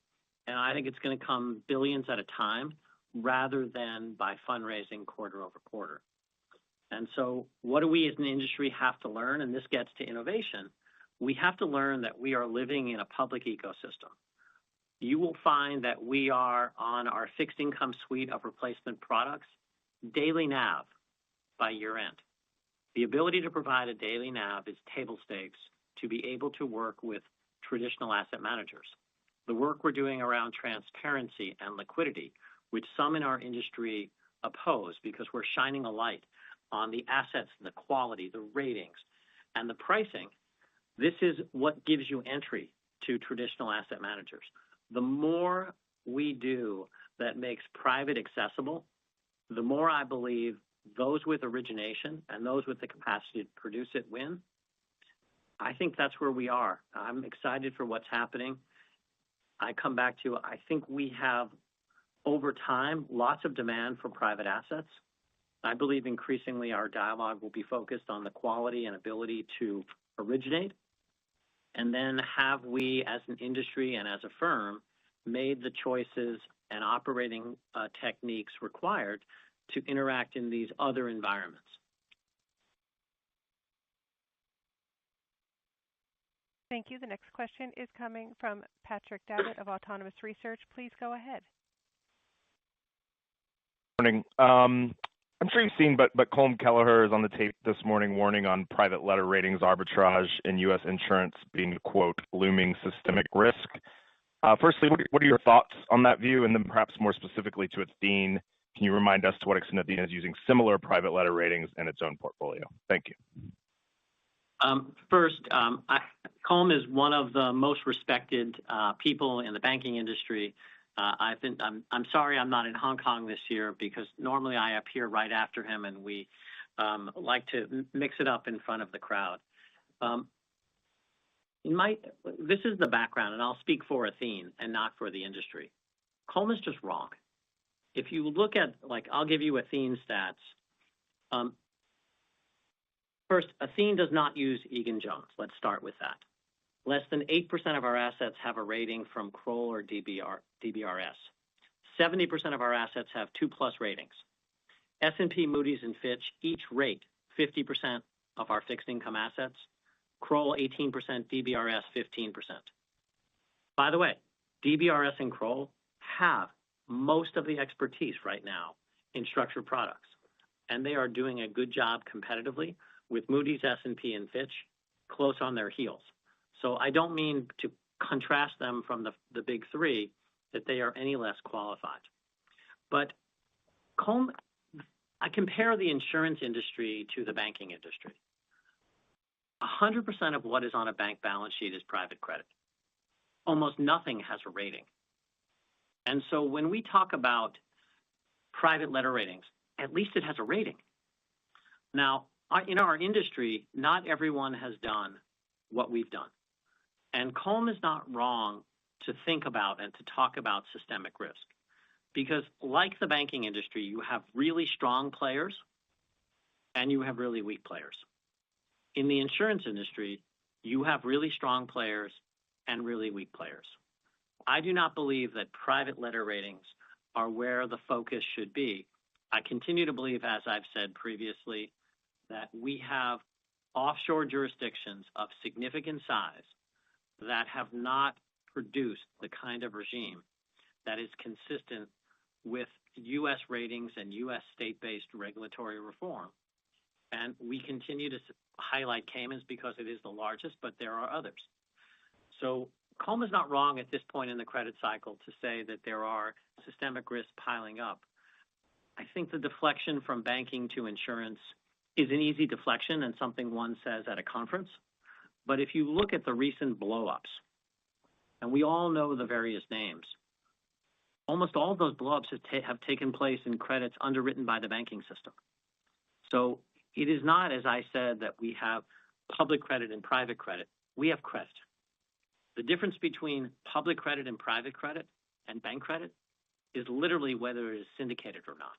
And I think it's going to come billions at a time rather than by fundraising quarter over quarter. And so what do we as an industry have to learn? And this gets to innovation. We have to learn that we are living in a public ecosystem. You will find that we are on our fixed income suite of replacement products, daily NAV by year end. The ability to provide a daily NAV is table stakes to be able to work with traditional asset managers. The work we're doing around transparency and liquidity, which some in our industry oppose because we're shining a light on the assets, the quality, the ratings, and the pricing. This is what gives you entry to traditional asset managers. The more we do that makes private accessible, the more I believe those with origination and those with the capacity to produce it win. I think that's where we are. I'm excited for what's happening. I come back to, I think we have, over time, lots of demand for private assets. I believe increasingly our dialogue will be focused on the quality and ability to originate. And then have we, as an industry and as a firm, made the choices and operating techniques required to interact in these other environments? Thank you. The next question is coming from Patrick Davitt of Autonomous Research. Please go ahead. Morning. I'm sure you've seen, but Colm Kelleher is on the tape this morning warning on private letter ratings arbitrage in U.S. insurance being, quote, looming systemic risk. Firstly, what are your thoughts on that view? And then perhaps more specifically to Athene, can you remind us to what extent Athene is using similar private letter ratings in its own portfolio? Thank you. First, Colm is one of the most respected people in the banking industry. I'm sorry I'm not in Hong Kong this year because normally I appear right after him and we like to mix it up in front of the crowd. This is the background, and I'll speak for Athene and not for the industry. Colm is just wrong. If you look at, I'll give you Athene stats. First, Athene does not use Egan-Jones. Let's start with that. Less than 8% of our assets have a rating from Kroll or DBRS. 70% of our assets have 2+ ratings. S&P, Moody's, and Fitch each rate 50% of our fixed income assets. Kroll 18%, DBRS 15%. By the way, DBRS and Kroll have most of the expertise right now in structured products, and they are doing a good job competitively with Moody's, S&P, and Fitch close on their heels. So I don't mean to contrast them from the big three, that they are any less qualified. But Colm, I compare the insurance industry to the banking industry. 100% of what is on a bank balance sheet is private credit. Almost nothing has a rating. And so when we talk about private letter ratings, at least it has a rating. Now, in our industry, not everyone has done what we've done. And Colm is not wrong to think about and to talk about systemic risk. Because like the banking industry, you have really strong players and you have really weak players. In the insurance industry, you have really strong players and really weak players. I do not believe that private letter ratings are where the focus should be. I continue to believe, as I've said previously, that we have offshore jurisdictions of significant size that have not produced the kind of regime that is consistent with U.S. ratings and U.S. state-based regulatory reform. And we continue to highlight Cayman's because it is the largest, but there are others. So Colm is not wrong at this point in the credit cycle to say that there are systemic risks piling up. I think the deflection from banking to insurance is an easy deflection and something one says at a conference. But if you look at the recent blowups, and we all know the various names, almost all of those blowups have taken place in credits underwritten by the banking system. So it is not, as I said, that we have public credit and private credit. We have credit. The difference between public credit and private credit and bank credit is literally whether it is syndicated or not.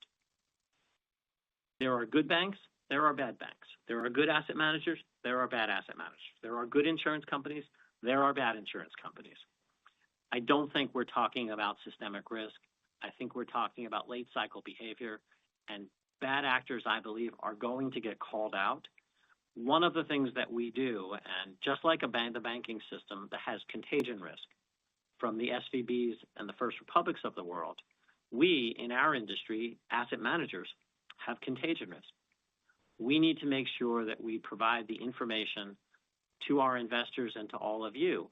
There are good banks, there are bad banks. There are good asset managers, there are bad asset managers. There are good insurance companies, there are bad insurance companies. I don't think we're talking about systemic risk. I think we're talking about late cycle behavior, and bad actors, I believe, are going to get called out. One of the things that we do, and just like the banking system that has contagion risk from the SVBs and the First Republics of the world, we in our industry, asset managers, have contagion risk. We need to make sure that we provide the information to our investors and to all of you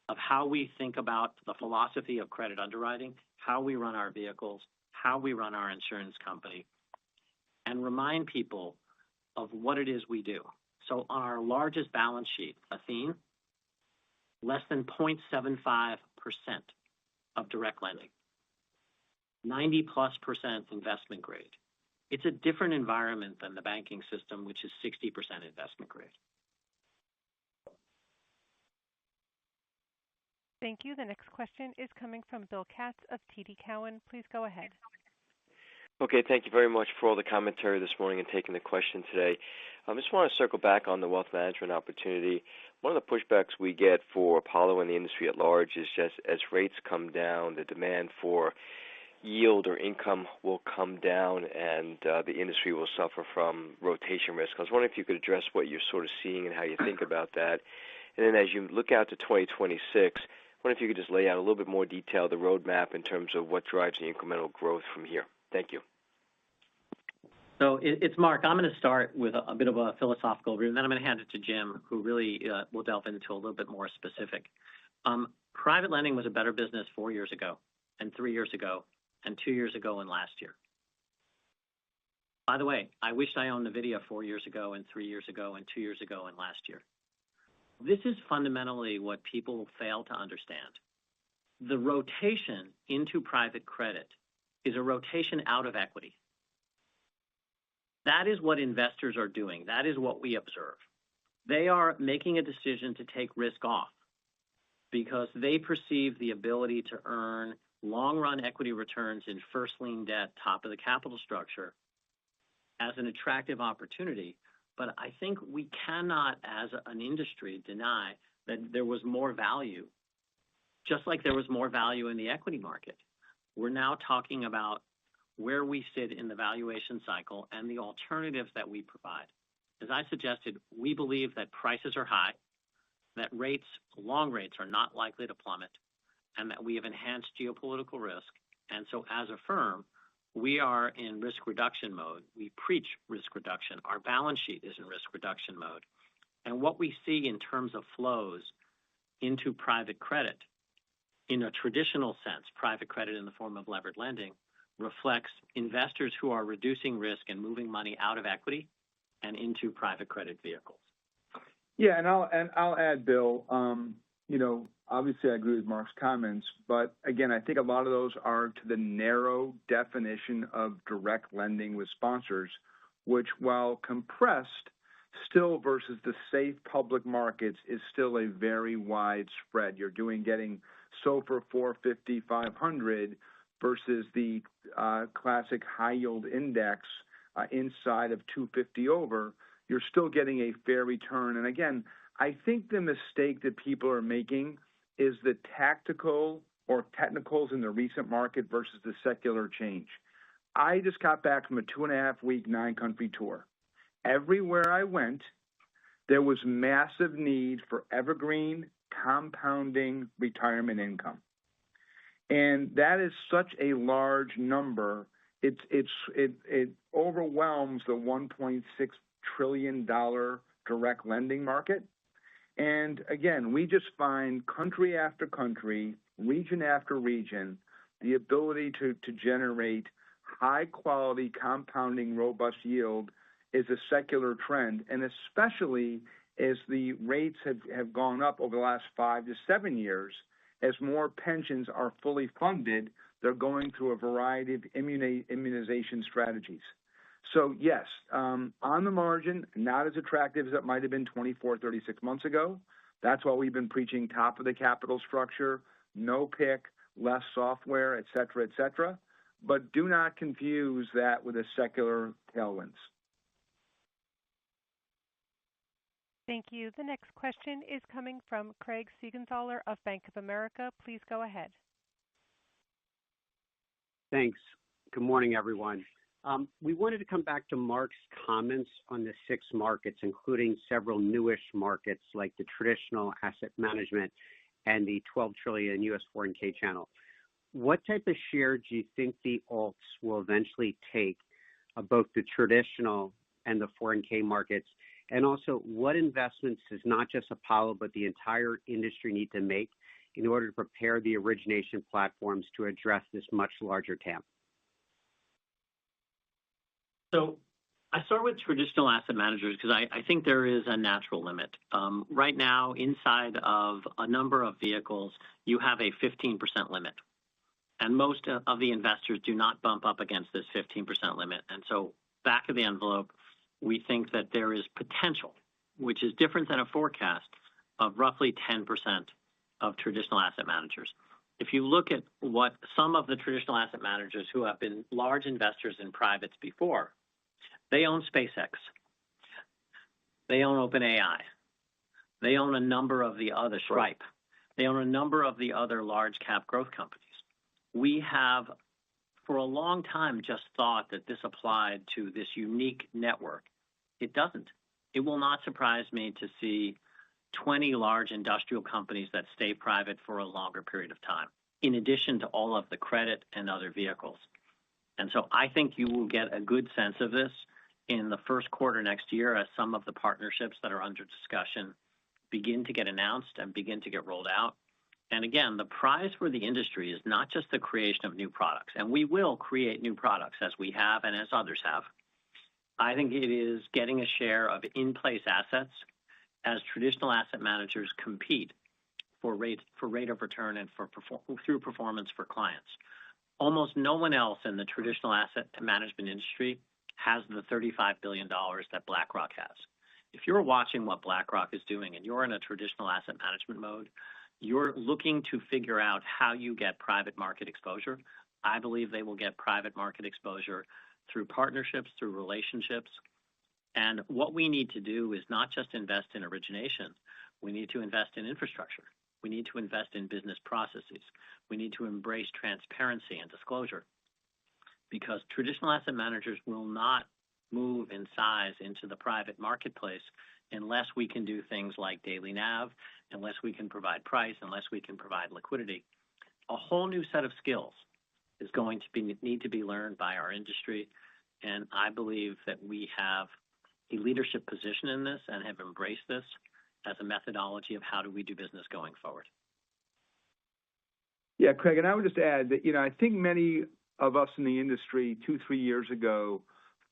of how we think about the philosophy of credit underwriting, how we run our vehicles, how we run our insurance company, and remind people of what it is we do. So on our largest balance sheet, Athene, less than 0.75% of direct lending, 90+% investment grade. It's a different environment than the banking system, which is 60% investment grade. Thank you. The next question is coming from Bill Katz of TD Cowen. Please go ahead. Okay, thank you very much for all the commentary this morning and taking the question today. I just want to circle back on the wealth management opportunity. One of the pushbacks we get for Apollo and the industry at large is just as rates come down, the demand for yield or income will come down and the industry will suffer from rotation risk. I was wondering if you could address what you're sort of seeing and how you think about that. And then as you look out to 2026, I wonder if you could just lay out a little bit more detail, the roadmap in terms of what drives the incremental growth from here. Thank you. So it's Mark. I'm going to start with a bit of a philosophical review, and then I'm going to hand it to Jim, who really will delve into a little bit more specific. Private lending was a better business 4 years ago, and 3 years ago, and 2 years ago, and last year. By the way, I wished I owned NVIDIA 4 years ago, and 3 years ago, and 2 years ago, and last year. This is fundamentally what people fail to understand. The rotation into private credit is a rotation out of equity. That is what investors are doing. That is what we observe. They are making a decision to take risk off because they perceive the ability to earn long-run equity returns in first lien debt, top of the capital structure, as an attractive opportunity. But I think we cannot, as an industry, deny that there was more value, just like there was more value in the equity market. We're now talking about where we sit in the valuation cycle and the alternatives that we provide. As I suggested, we believe that prices are high, that rates, long rates, are not likely to plummet, and that we have enhanced geopolitical risk. And so as a firm, we are in risk reduction mode. We preach risk reduction. Our balance sheet is in risk reduction mode. And what we see in terms of flows into private credit, in a traditional sense, private credit in the form of levered lending, reflects investors who are reducing risk and moving money out of equity and into private credit vehicles. Yeah, and I'll add, Bill. Obviously I agree with Mark's comments, but again, I think a lot of those are to the narrow definition of direct lending with sponsors, which, while compressed, still versus the safe public markets is still a very wide spread. You're getting SOFR 450, 500 versus the classic high yield index inside of 250 over. You're still getting a fair return. And again, I think the mistake that people are making is the tactical or technicals in the recent market versus the secular change. I just got back from a 2.5-week 9-country tour. Everywhere I went, there was massive need for evergreen compounding retirement income. And that is such a large number. It overwhelms the $1.6 trillion direct lending market. And again, we just find country after country, region after region, the ability to generate high quality compounding robust yield is a secular trend. And especially as the rates have gone up over the last 5 to 7 years, as more pensions are fully funded, they're going through a variety of immunization strategies. So yes, on the margin, not as attractive as it might have been 24, 36 months ago. That's why we've been preaching top of the capital structure, no PIK, less software, et cetera, et cetera. But do not confuse that with a secular tailwinds. Thank you. The next question is coming from Craig Siegenthaler of Bank of America. Please go ahead. Thanks. Good morning, everyone. We wanted to come back to Mark's comments on the 6 markets, including several newish markets like the traditional asset management and the $12 trillion U.S. 401k channel. What type of share do you think the alts will eventually take of both the traditional and the 401k markets? And also, what investments does not just Apollo, but the entire industry need to make in order to prepare the origination platforms to address this much larger TAM? So I start with traditional asset managers because I think there is a natural limit. Right now, inside of a number of vehicles, you have a 15% limit. And most of the investors do not bump up against this 15% limit. And so back of the envelope, we think that there is potential, which is different than a forecast, of roughly 10% of traditional asset managers. If you look at what some of the traditional asset managers who have been large investors in privates before, they own SpaceX, they own OpenAI, they own a number of the other Stripe, they own a number of the other large cap growth companies. We have, for a long time, just thought that this applied to this unique network. It doesn't. It will not surprise me to see 20 large industrial companies that stay private for a longer period of time, in addition to all of the credit and other vehicles. And so I think you will get a good sense of this in the first quarter next year as some of the partnerships that are under discussion begin to get announced and begin to get rolled out. And again, the prize for the industry is not just the creation of new products, and we will create new products as we have and as others have. I think it is getting a share of in-place assets as traditional asset managers compete for rate of return and through performance for clients. Almost no one else in the traditional asset management industry has the $35 billion that BlackRock has. If you're watching what BlackRock is doing and you're in a traditional asset management mode, you're looking to figure out how you get private market exposure. I believe they will get private market exposure through partnerships, through relationships. And what we need to do is not just invest in origination. We need to invest in infrastructure. We need to invest in business processes. We need to embrace transparency and disclosure, because traditional asset managers will not move in size into the private marketplace unless we can do things like daily NAV, unless we can provide price, unless we can provide liquidity. A whole new set of skills is going to need to be learned by our industry, and I believe that we have a leadership position in this and have embraced this as a methodology of how do we do business going forward. Yeah, Craig, and I would just add that, I think many of us in the industry 2-3 years ago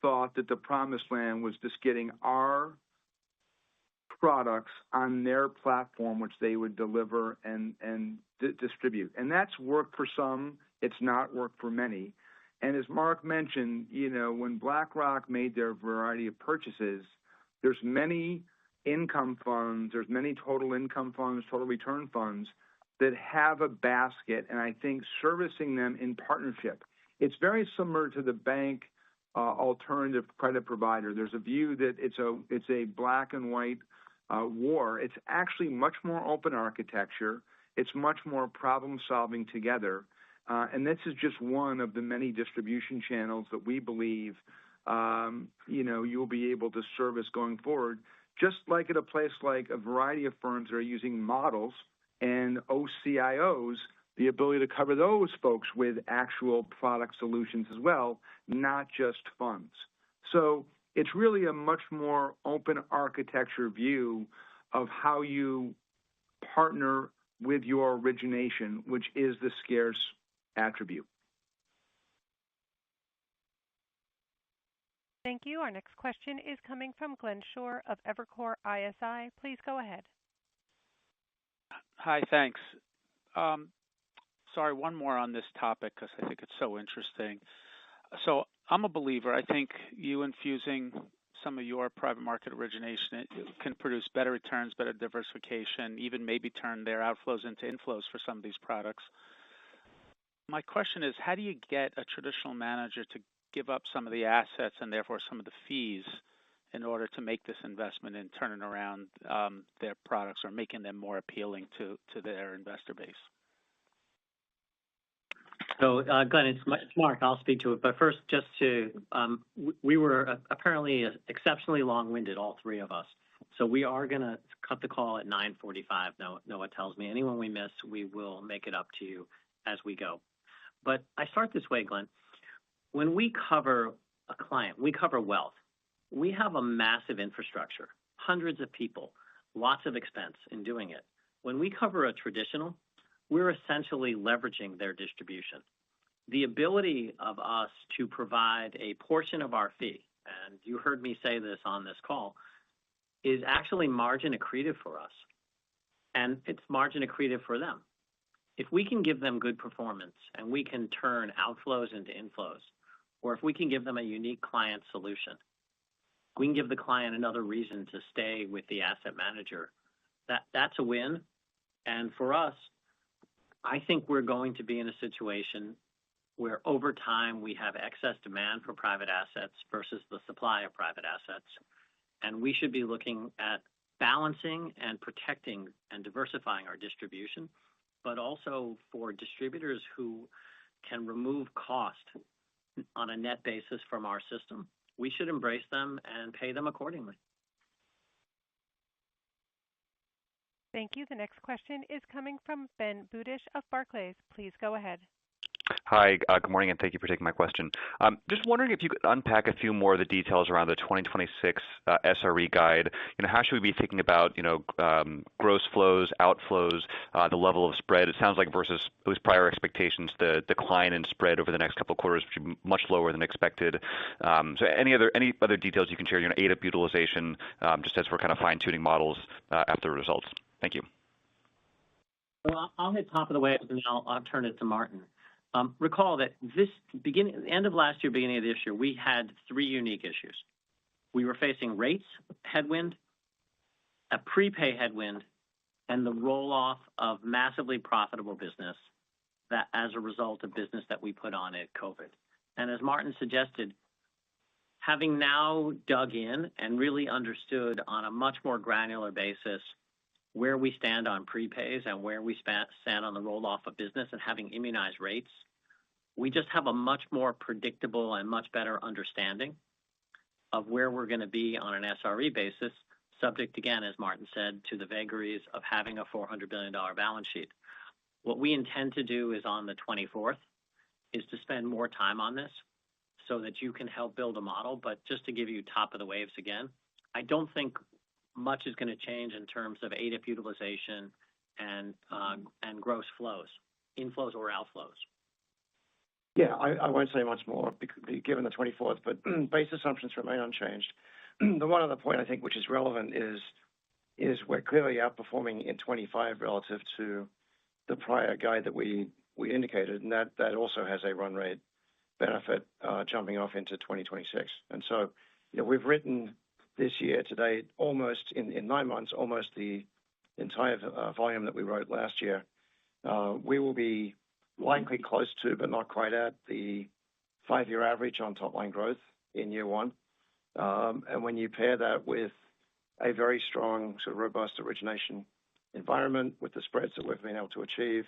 thought that the promised land was just getting our products on their platform, which they would deliver and distribute. And that's worked for some. It's not worked for many. And as Mark mentioned, when BlackRock made their variety of purchases, there's many income funds, there's many total income funds, total return funds that have a basket, and I think servicing them in partnership. It's very similar to the bank alternative credit provider. There's a view that it's a black and white war. It's actually much more open architecture. It's much more problem solving together. And this is just one of the many distribution channels that we believe, you'll be able to service going forward, just like at a place like a variety of firms that are using models and OCIOs, the ability to cover those folks with actual product solutions as well, not just funds. So it's really a much more open architecture view of how you partner with your origination, which is the scarce attribute. Thank you. Our next question is coming from Glenn Schorr of Evercore ISI. Please go ahead. Hi, thanks. Sorry, one more on this topic because I think it's so interesting. So I'm a believer. I think you infusing some of your private market origination can produce better returns, better diversification, even maybe turn their outflows into inflows for some of these products. My question is, how do you get a traditional manager to give up some of the assets and therefore some of the fees in order to make this investment in turning around their products or making them more appealing to their investor base? So, Glenn, it's Mark. I'll speak to it. But first, just to, we were apparently exceptionally long-winded, all three of us. So we are going to cut the call at 9:45. Noah tells me. Anyone we miss, we will make it up to you as we go. But I start this way, Glenn. When we cover a client, we cover wealth. We have a massive infrastructure, hundreds of people, lots of expense in doing it. When we cover a traditional, we're essentially leveraging their distribution. The ability of us to provide a portion of our fee, and you heard me say this on this call, is actually margin accretive for us. And it's margin accretive for them. If we can give them good performance and we can turn outflows into inflows, or if we can give them a unique client solution, we can give the client another reason to stay with the asset manager, that's a win. And for us, I think we're going to be in a situation where over time we have excess demand for private assets versus the supply of private assets. And we should be looking at balancing and protecting and diversifying our distribution, but also for distributors who can remove cost on a net basis from our system. We should embrace them and pay them accordingly. Thank you. The next question is coming from Ben Budish of Barclays. Please go ahead. Hi, good morning, and thank you for taking my question. Just wondering if you could unpack a few more of the details around the 2026 SRE guide. How should we be thinking about, gross flows, outflows, the level of spread? It sounds like versus those prior expectations, the decline in spread over the next couple of quarters should be much lower than expected. So any other details you can share, ADAP utilization, just as we're kind of fine-tuning models after the results. Thank you. Well, I'll hit top of the wave, and then I'll turn it to Martin. Recall that end of last year, beginning of this year, we had three unique issues. We were facing rates headwind, a prepay headwind, and the roll-off of massively profitable business that as a result of business that we put on at COVID. And as Martin suggested, having now dug in and really understood on a much more granular basis where we stand on prepays and where we stand on the roll-off of business and having immunized rates, we just have a much more predictable and much better understanding of where we're going to be on an SRE basis, subject, again, as Martin said, to the vagaries of having a $400 billion balance sheet. What we intend to do is on the 24th is to spend more time on this so that you can help build a model. But just to give you top of the waves again, I don't think much is going to change in terms of ADAP utilization and gross flows, inflows or outflows. Yeah, I won't say much more given the 24th, but base assumptions remain unchanged. The one other point I think which is relevant is we're clearly outperforming in 25 relative to the prior guide that we indicated, and that also has a run rate benefit jumping off into 2026. And so, we've written this year to date, almost in 9 months, almost the entire volume that we wrote last year. We will be likely close to, but not quite at, the 5-year average on top line growth in year one. And when you pair that with a very strong, sort of robust origination environment with the spreads that we've been able to achieve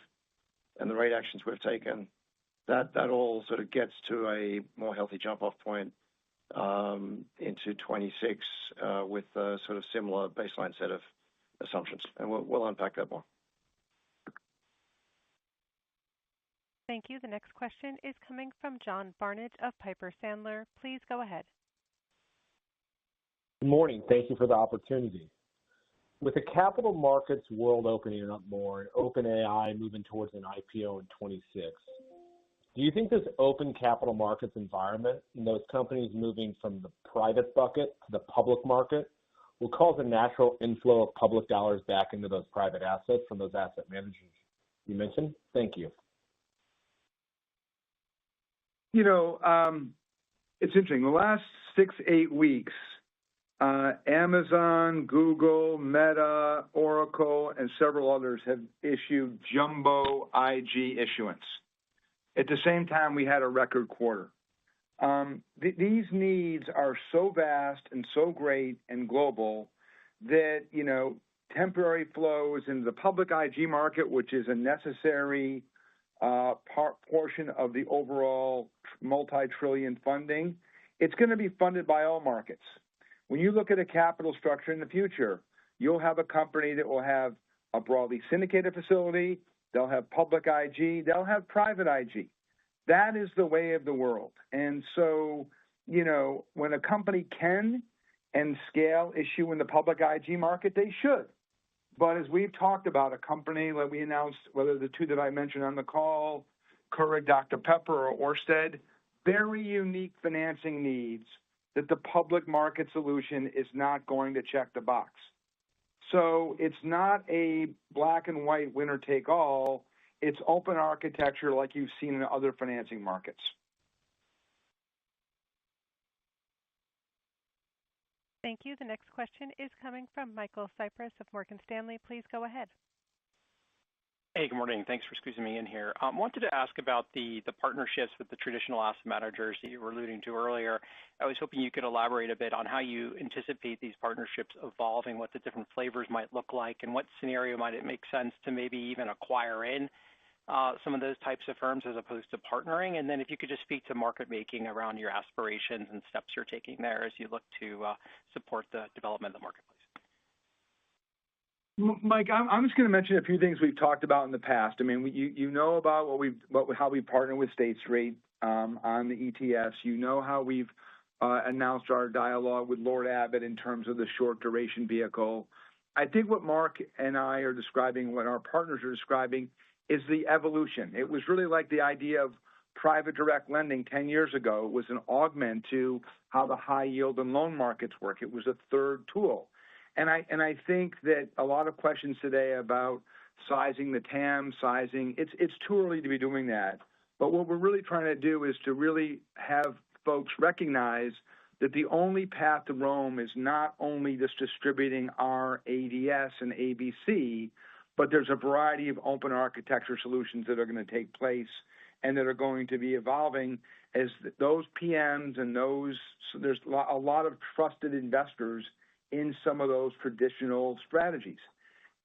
and the rate actions we've taken, that all sort of gets to a more healthy jump-off point into 26 with a sort of similar baseline set of assumptions. And we'll unpack that more. Thank you. The next question is coming from John Barnidge of Piper Sandler. Please go ahead. Good morning. Thank you for the opportunity. With the capital markets world opening up more and OpenAI moving towards an IPO in 26, do you think this open capital markets environment and those companies moving from the private bucket to the public market will cause a natural inflow of public dollars back into those private assets from those asset managers you mentioned? Thank you. You know, it's interesting. The last 6-8 weeks, Amazon, Google, Meta, Oracle, and several others have issued jumbo IG issuance. At the same time, we had a record quarter. These needs are so vast and so great and global that, you know, temporary flows into the public IG market, which is a necessary portion of the overall multi-trillion funding, it's going to be funded by all markets. When you look at a capital structure in the future, you'll have a company that will have a broadly syndicated facility, they'll have public IG, they'll have private IG. That is the way of the world. And so, you know, when a company can and scale issue in the public IG market, they should. But as we've talked about, a company like we announced, whether the two that I mentioned on the call, Keurig Dr. Pepper or Ørsted, very unique financing needs that the public market solution is not going to check the box. So it's not a black and white winner take all. It's open architecture like you've seen in other financing markets. Thank you. The next question is coming from Michael Cyprys of Morgan Stanley. Please go ahead. Hey, good morning. Thanks for squeezing me in here. Wanted to ask about the partnerships with the traditional asset managers that you were alluding to earlier. I was hoping you could elaborate a bit on how you anticipate these partnerships evolving, what the different flavors might look like, and what scenario might it make sense to maybe even acquire in some of those types of firms as opposed to partnering. And then if you could just speak to market making around your aspirations and steps you're taking there as you look to support the development of the marketplace. Mike, I'm just going to mention a few things we've talked about in the past. I mean, you know about how we partner with State Street on the ETFs. You know how we've announced our dialogue with Lord Abbett in terms of the short duration vehicle. I think what Mark and I are describing, what our partners are describing, is the evolution. It was really like the idea of private direct lending 10 years ago. It was an augment to how the high yield and loan markets work. It was a third tool. And I think that a lot of questions today about sizing the TAM, it's too early to be doing that. But what we're really trying to do is to really have folks recognize that the only path to Rome is not only just distributing our ADS and ABC, but there's a variety of open architecture solutions that are going to take place and that are going to be evolving as those PMs and there's a lot of trusted investors in some of those traditional strategies.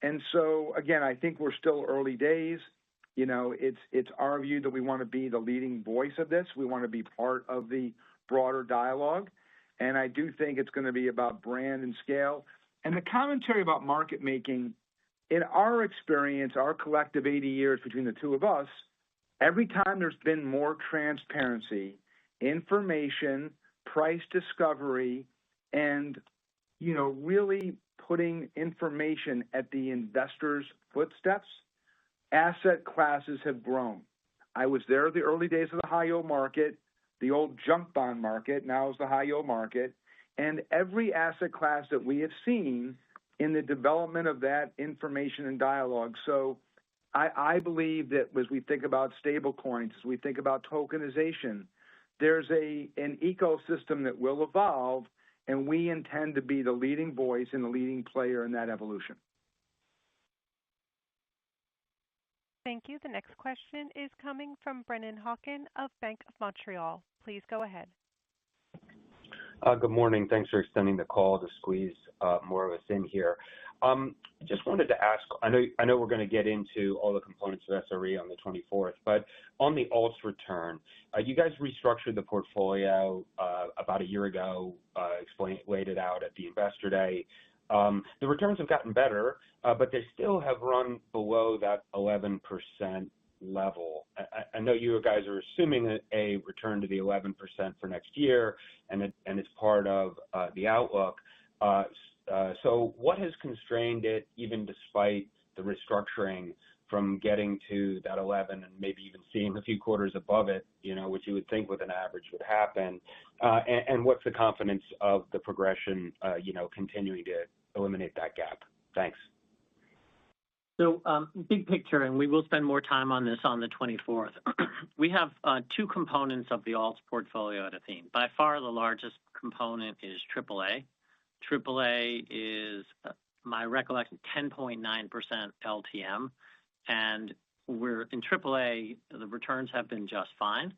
And so, again, I think we're still early days. You know, it's our view that we want to be the leading voice of this. We want to be part of the broader dialogue. And I do think it's going to be about brand and scale. And the commentary about market making, in our experience, our collective 80 years between the two of us, every time there's been more transparency, information, price discovery, and you know, really putting information at the investor's footsteps, asset classes have grown. I was there the early days of the high yield market, the old junk bond market, now is the high yield market, and every asset class that we have seen in the development of that information and dialogue. So I believe that as we think about stable coins, as we think about tokenization, there's an ecosystem that will evolve, and we intend to be the leading voice and the leading player in that evolution. Thank you. The next question is coming from Brennan Hawken of Bank of Montreal. Please go ahead. Good morning. Thanks for extending the call to squeeze more of us in here. Just wanted to ask, I know we're going to get into all the components of SRE on the 24th, but on the alts return, you guys restructured the portfolio about a year ago, laid it out at the Investor Day. The returns have gotten better, but they still have run below that 11% level. I know you guys are assuming a return to the 11% for next year, and it's part of the outlook. So what has constrained it, even despite the restructuring, from getting to that 11 and maybe even seeing a few quarters above it, which you would think with an average would happen? And what's the confidence of the progression, continuing to eliminate that gap? Thanks. So big picture, and we will spend more time on this on the 24th. We have two components of the alts portfolio at Athene. By far, the largest component is AAA. AAA is, my recollection, 10.9% LTM. And we're in AAA, the returns have been just fine.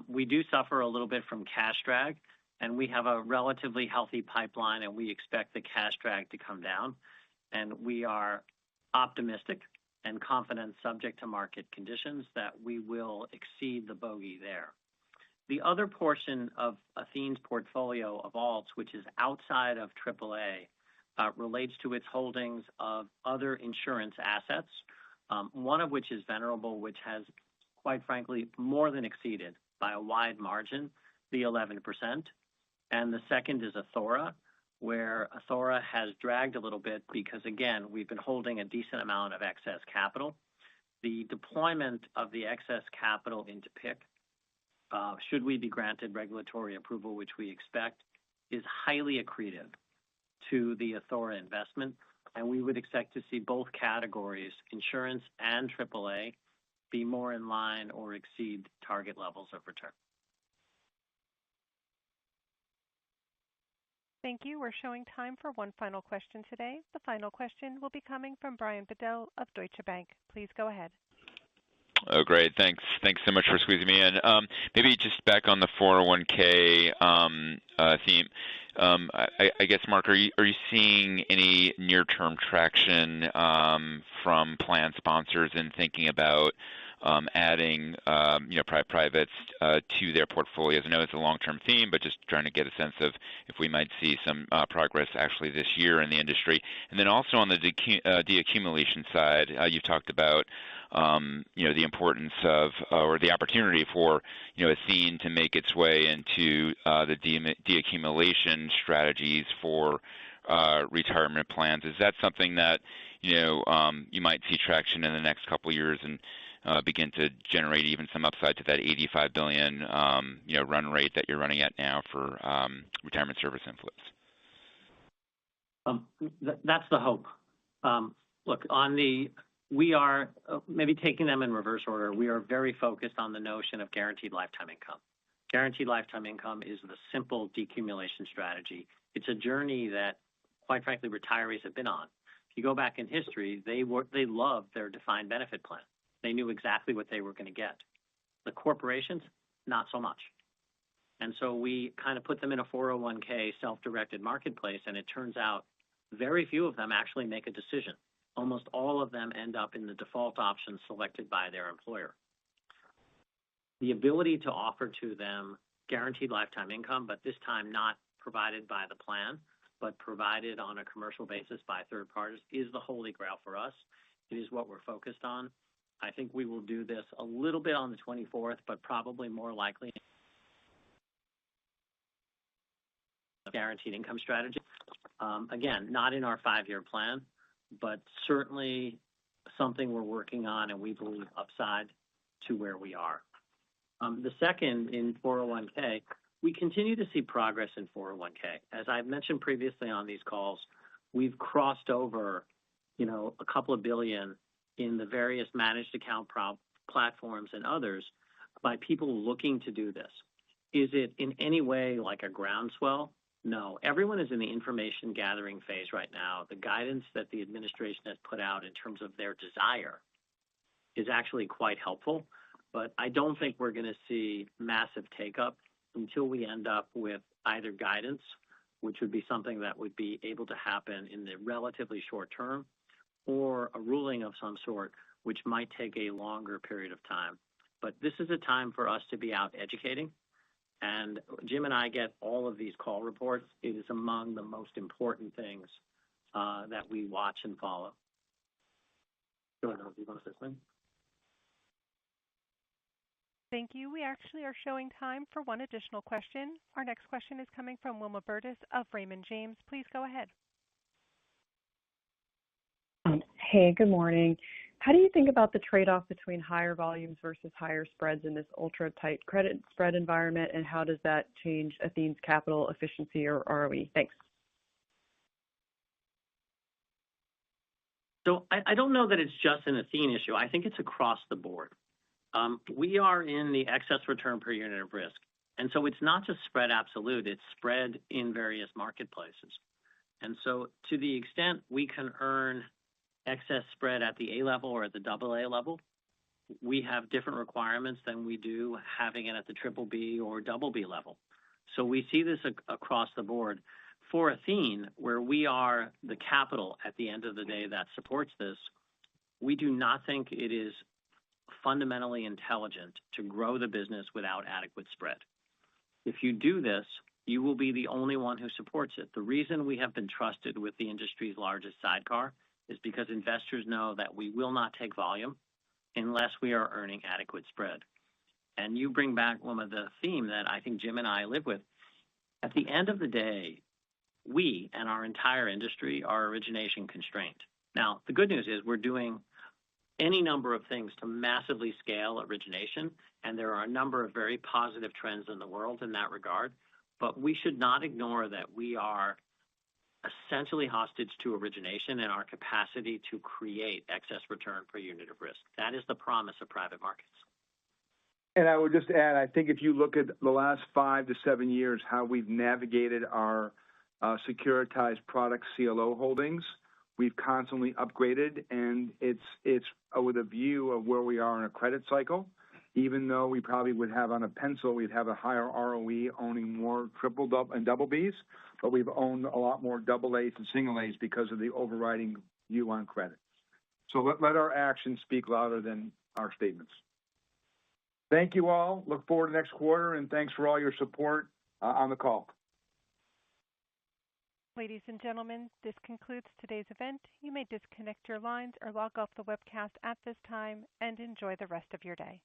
We do suffer a little bit from cash drag, and we have a relatively healthy pipeline, and we expect the cash drag to come down. And we are optimistic and confident, subject to market conditions, that we will exceed the bogey there. The other portion of Athene's portfolio of alts, which is outside of AAA, relates to its holdings of other insurance assets, one of which is Venerable, which has, quite frankly, more than exceeded by a wide margin the 11%. And the second is Athora, where Athora has dragged a little bit because, again, we've been holding a decent amount of excess capital. The deployment of the excess capital into PIC, should we be granted regulatory approval, which we expect, is highly accretive to the Athora investment. And we would expect to see both categories, insurance and AAA, be more in line or exceed target levels of return. Thank you. We're showing time for one final question today. The final question will be coming from Brian Bedell of Deutsche Bank. Please go ahead. Oh, great. Thanks so much for squeezing me in. Maybe just back on the 401k theme. I guess, Mark, are you seeing any near-term traction from plan sponsors in thinking about adding privates to their portfolios? I know it's a long-term theme, but just trying to get a sense of if we might see some progress actually this year in the industry. And then also on the deaccumulation side, you've talked about the importance of or the opportunity for Athene to make its way into the deaccumulation strategies for retirement plans. Is that something that you might see traction in the next couple of years and begin to generate even some upside to that $85 billion run rate that you're running at now for retirement service inflows? That's the hope. Look, we are maybe taking them in reverse order. We are very focused on the notion of guaranteed lifetime income. Guaranteed lifetime income is the simple decumulation strategy. It's a journey that, quite frankly, retirees have been on. If you go back in history, they loved their defined benefit plan. They knew exactly what they were going to get. The corporations, not so much. And so we kind of put them in a 401k self-directed marketplace, and it turns out very few of them actually make a decision. Almost all of them end up in the default option selected by their employer. The ability to offer to them guaranteed lifetime income, but this time not provided by the plan, but provided on a commercial basis by third parties, is the holy grail for us. It is what we're focused on. I think we will do this a little bit on the 24th, but probably more likely guaranteed income strategy. Again, not in our 5-year plan, but certainly something we're working on, and we believe upside to where we are. The second, in 401k, we continue to see progress in 401k. As I've mentioned previously on these calls, we've crossed over, a couple of billion in the various managed account platforms and others by people looking to do this. Is it in any way like a groundswell? No. Everyone is in the information gathering phase right now. The guidance that the administration has put out in terms of their desire is actually quite helpful, but I don't think we're going to see massive take-up until we end up with either guidance, which would be something that would be able to happen in the relatively short term, or a ruling of some sort, which might take a longer period of time. But this is a time for us to be out educating. And Jim and I get all of these call reports. It is among the most important things that we watch and follow. Go ahead, do you want to say something? Thank you. We actually are showing time for one additional question. Our next question is coming from Wilma Burtis of Raymond James. Please go ahead. Hey, good morning. How do you think about the trade-off between higher volumes versus higher spreads in this ultra-tight credit spread environment, and how does that change Athene's capital efficiency or ROE? Thanks. So I don't know that it's just an Athene issue. I think it's across the board. We are in the excess return per unit of risk. And so it's not just spread absolute, it's spread in various marketplaces. And so to the extent we can earn excess spread at the A level or at the AA level, we have different requirements than we do having it at the BBB or BB level. So we see this across the board. For Athene, where we are the capital at the end of the day that supports this, we do not think it is fundamentally intelligent to grow the business without adequate spread. If you do this, you will be the only one who supports it. The reason we have been trusted with the industry's largest sidecar is because investors know that we will not take volume unless we are earning adequate spread. And you bring back one of the theme that I think Jim and I live with. At the end of the day, we and our entire industry are origination constrained. Now, the good news is we're doing any number of things to massively scale origination, and there are a number of very positive trends in the world in that regard. But we should not ignore that we are essentially hostage to origination and our capacity to create excess return per unit of risk. That is the promise of private markets. And I would just add, I think if you look at the last 5 to 7 years, how we've navigated our securitized product CLO holdings, we've constantly upgraded, and it's with a view of where we are in a credit cycle. Even though we probably would have on a pencil, we'd have a higher ROE owning more triple and double Bs, but we've owned a lot more double A's and single A's because of the overriding view on credit. So let our actions speak louder than our statements. Thank you all. Look forward to next quarter, and thanks for all your support on the call. Ladies and gentlemen, this concludes today's event. You may disconnect your lines or log off the webcast at this time and enjoy the rest of your day.